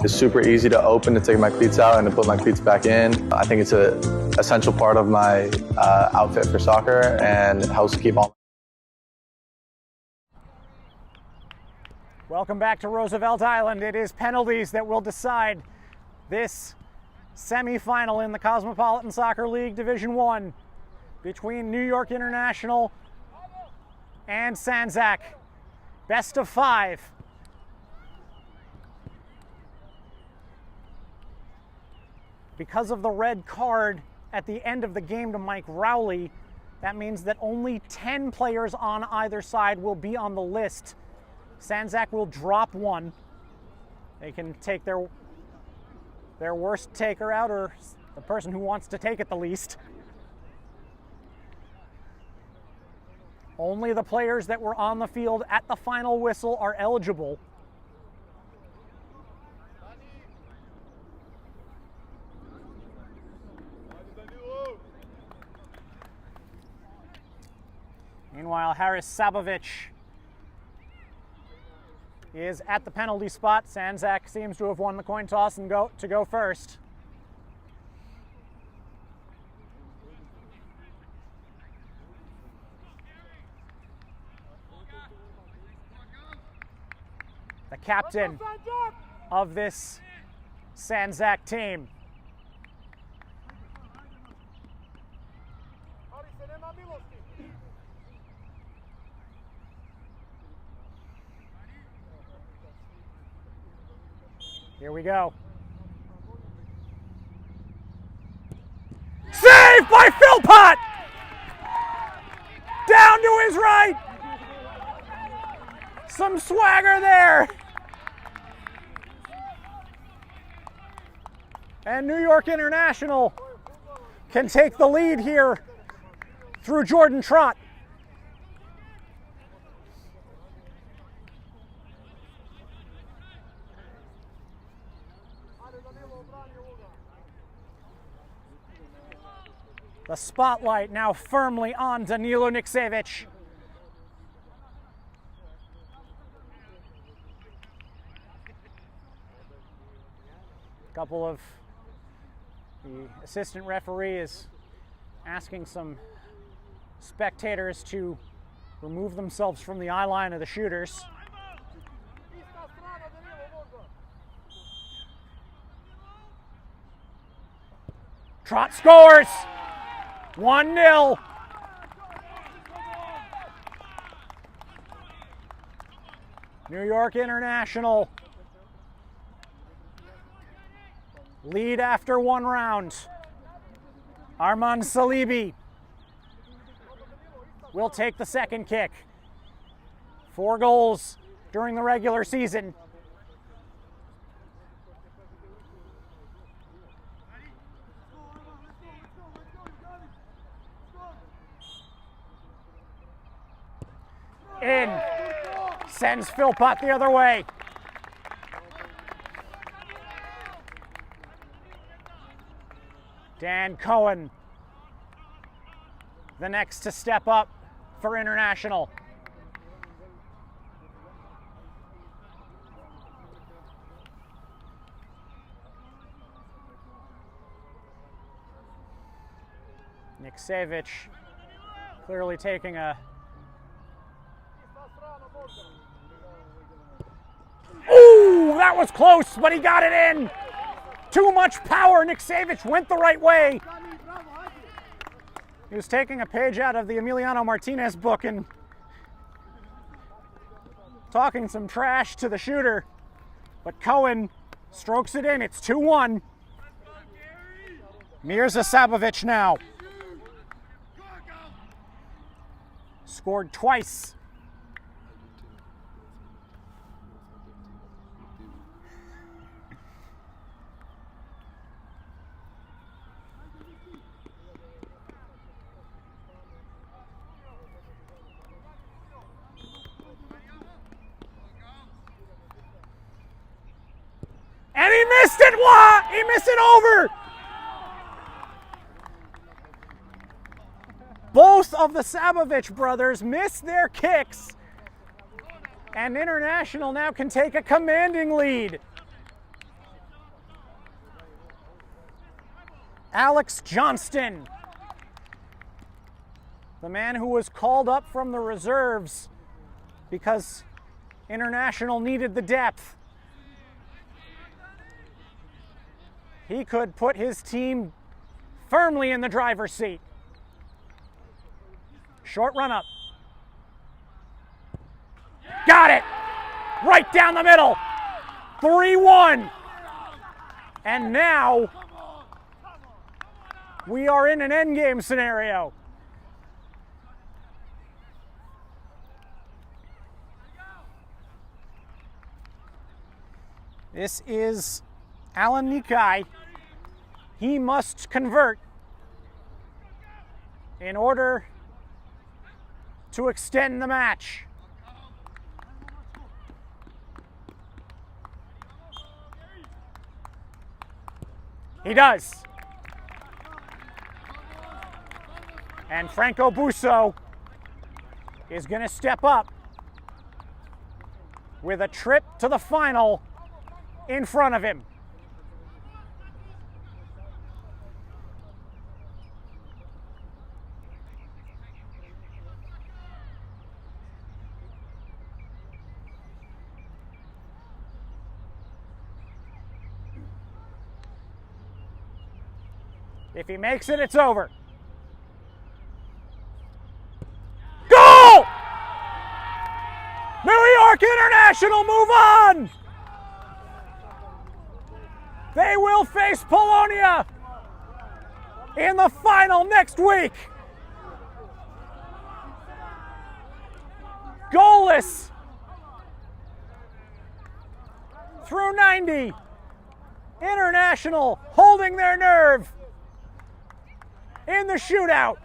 is super easy to open to take my cleats out and to put my cleats back in. I think it's an essential part of my outfit for soccer and helps keep all. Welcome back to Roosevelt Island. It is penalties that will decide this semi-final in the Cosmopolitan Soccer League Division 1 between New York International and Sandzak. Best of 5. Because of the red card at the end of the game to Mike Rowley, that means that only 10 players on either side will be on the list. Sandzak will drop one. They can take their worst taker out, or the person who wants to take it the least. Only the players that were on the field at the final whistle are eligible. Meanwhile, Haris Sabovic is at the penalty spot. Sandzak seems to have won the coin toss and go first. The captain of this Sandzak team. Here we go. Saved by Philpott! Down to his right! Some swagger there! And New York International can take the lead here through Jordan Trott. The spotlight now firmly on Danilo Niksevic. A couple of the assistant referee is asking some spectators to remove themselves from the eye line of the shooters. Trott scores! 1-0. New York International lead after one round. Arman Salibi will take the second kick. 4 goals during the regular season. In. Sends Philpott the other way. Dan Cohen, the next to step up for International. Niksevic clearly taking a... Ooh, that was close, but he got it in. Too much power. Niksevic went the right way. He was taking a page out of the Emiliano Martinez book and talking some trash to the shooter. But Cohen strokes it in. It's 2-1. Mirza Sabovic now. Scored twice. And he missed it! What? He missed it over! Both of the Sabovic brothers missed their kicks. And International now can take a commanding lead. Alex Johnston, the man who was called up from the reserves because International needed the depth. He could put his team firmly in the driver's seat. Short run up. Got it! Right down the middle. 3-1. And now we are in an endgame scenario. This is Alan Nikai. He must convert in order to extend the match. He does. And Franco Busso is going to step up with a trip to the final in front of him. If he makes it, it's over. Goal! New York International move on! They will face Polonia in the final next week. Goalless through 90. International holding their nerve in the shootout.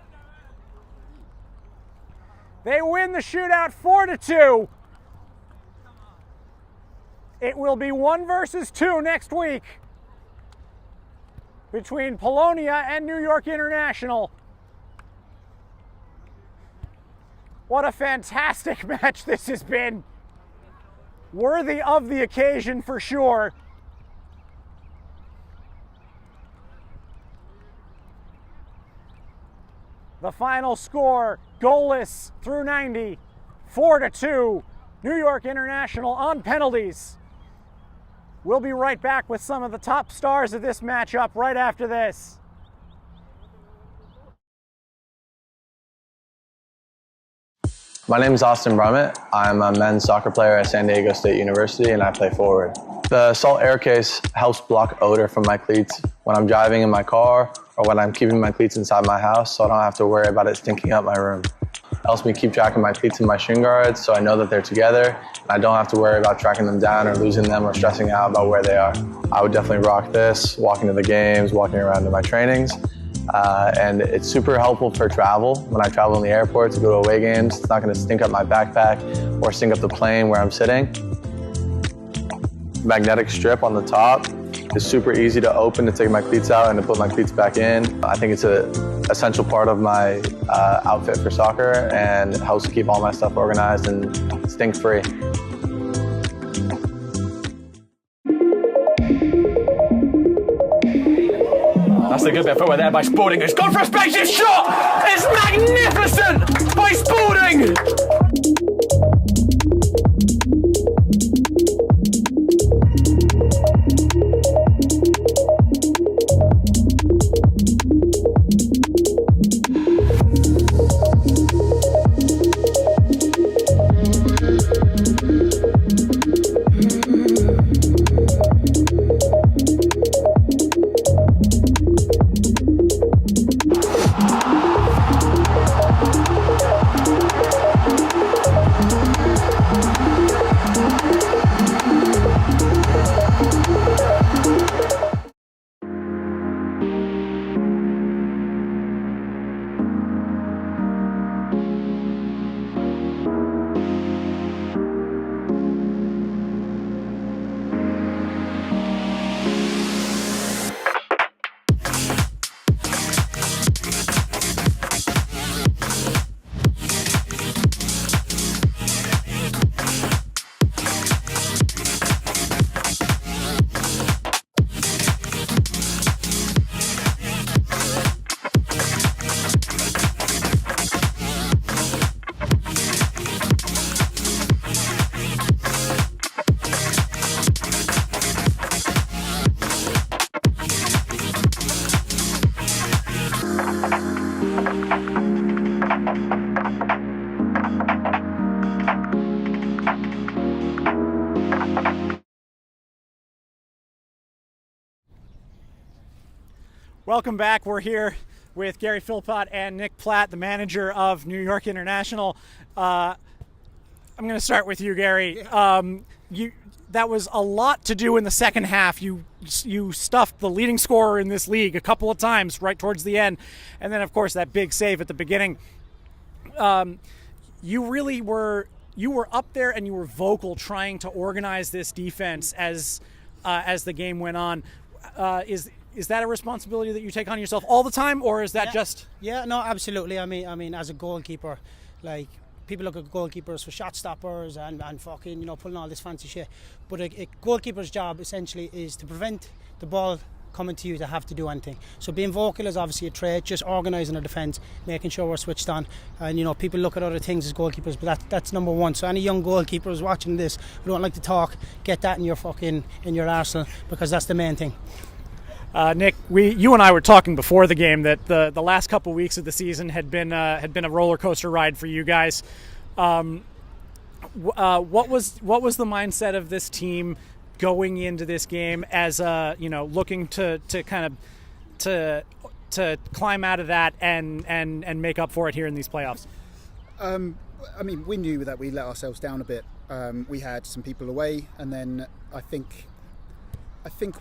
They win the shootout 4-2. It will be 1 versus 2 next week between Polonia and New York International. What a fantastic match this has been. Worthy of the occasion for sure. The final score, goalless through 90, 4-2, New York International on penalties. We'll be right back with some of the top stars of this matchup right after this. My name is Austin Brummett. I'm a men's soccer player at San Diego State University and I play forward. The Salt Air Case helps block odor from my cleats when I'm driving in my car or when I'm keeping my cleats inside my house, so I don't have to worry about it stinking up my room. It helps me keep track of my cleats and my shin guards so I know that they're together and I don't have to worry about tracking them down or losing them or stressing out about where they are. I would definitely rock this, walking to the games, walking around to my trainings. And it's super helpful for travel. When I travel in the airport to go to away games, it's not going to stink up my backpack or stink up the plane where I'm sitting. Magnetic strip on the top is super easy to open to take my cleats out and to put my cleats back in. I think it's an essential part of my outfit for soccer and it helps keep all my stuff organized and stink-free. That's a good bit of footwork there by Spalding, who's gone for a spaceship shot! It's magnificent by Spalding! Welcome back. We're here with Gary Philpott and Nick Platt, the manager of New York International. I'm going to start with you, Gary. That was a lot to do in the second half. You stuffed the leading scorer in this league a couple of times right towards the end, and then of course that big save at the beginning. You were up there and you were vocal trying to organize this defense as the game went on. Is that a responsibility that you take on yourself all the time, or is that just? Yeah, no, absolutely. I mean, as a goalkeeper, like, people look at goalkeepers for shot stoppers and fucking, pulling all this fancy shit. But a goalkeeper's job essentially is to prevent the ball coming to you to have to do anything. So being vocal is obviously a trait, just organising our defence, making sure we're switched on. And, people look at other things as goalkeepers, but that's number one. So any young goalkeepers watching this who don't like to talk, get that in your arsenal, because that's the main thing. Nick, you and I were talking before the game that the last couple weeks of the season had been a roller coaster ride for you guys. What was the mindset of this team going into this game as looking to kind of to climb out of that and make up for it here in these playoffs? I mean, we knew that we let ourselves down a bit. We had some people away, and then I think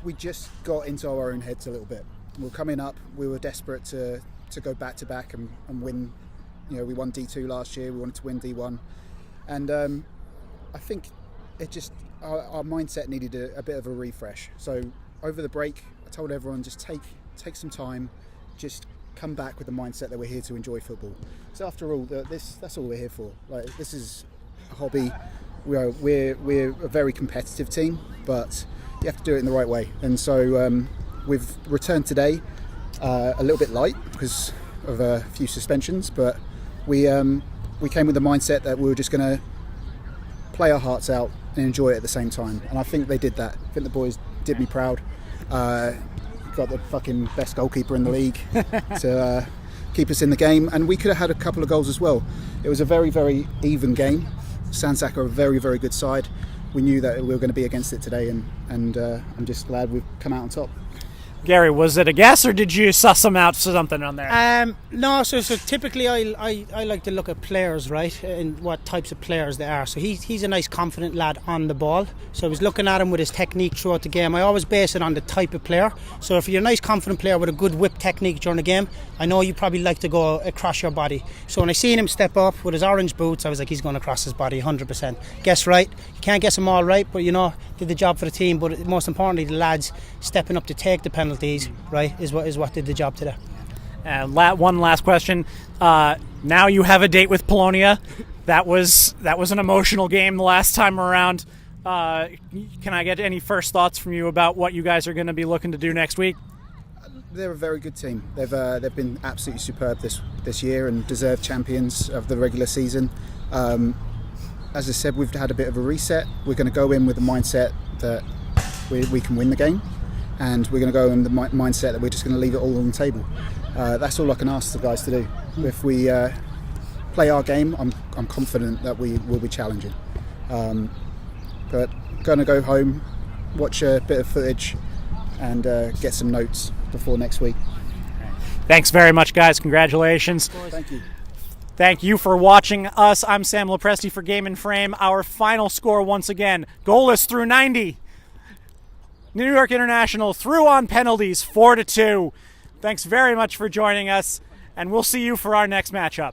we just got into our own heads a little bit. We were coming up. We were desperate to go back to back and win. You know, we won D2 last year. We wanted to win D1, and I think it just our mindset needed a bit of a refresh. So over the break, I told everyone just take some time, just come back with the mindset that we're here to enjoy football. So after all, that's all we're here for. Like, this is a hobby. We're a very competitive team, but you have to do it in the right way. And so we've returned today a little bit light because of a few suspensions, but we came with the mindset that we were just going to play our hearts out and enjoy it at the same time. And I think they did that. I think the boys did me proud. Got the fucking best goalkeeper in the league to keep us in the game, and we could have had a couple of goals as well. It was a very, very even game. Sandzak are a very, very good side. We knew that we were going to be against it today, and I'm just glad we've come out on top. Gary, was it a guess, or did you suss them out for something on there? No, so typically I like to look at players, right, and what types of players they are. So he's a nice, confident lad on the ball. So I was looking at him with his technique throughout the game. I always base it on the type of player. So if you're a nice, confident player with a good whip technique during the game, I know you probably like to go across your body. So when I seen him step up with his orange boots, I was like, he's going across his body 100%. Guess right. You can't guess them all right, but did the job for the team. But most importantly, the lads stepping up to take the penalties, right, is what did the job today. One last question. Now you have a date with Polonia. That was an emotional game the last time around. Can I get any first thoughts from you about what you guys are going to be looking to do next week? They're a very good team. They've been absolutely superb this year and deserved champions of the regular season. As I said, we've had a bit of a reset. We're going to go in with the mindset that we can win the game, and we're going to go in the mindset that we're just going to leave it all on the table. That's all I can ask the guys to do. If we play our game, I'm confident that we will be challenging. But going to go home, watch a bit of footage, and get some notes before next week. Thanks very much, guys. Congratulations. Thank you. Thank you for watching us. I'm Sam Lopresti for Game and Frame. Our final score once again, goalless through 90. New York International through on penalties, 4-2. Thanks very much for joining us, and we'll see you for our next matchup.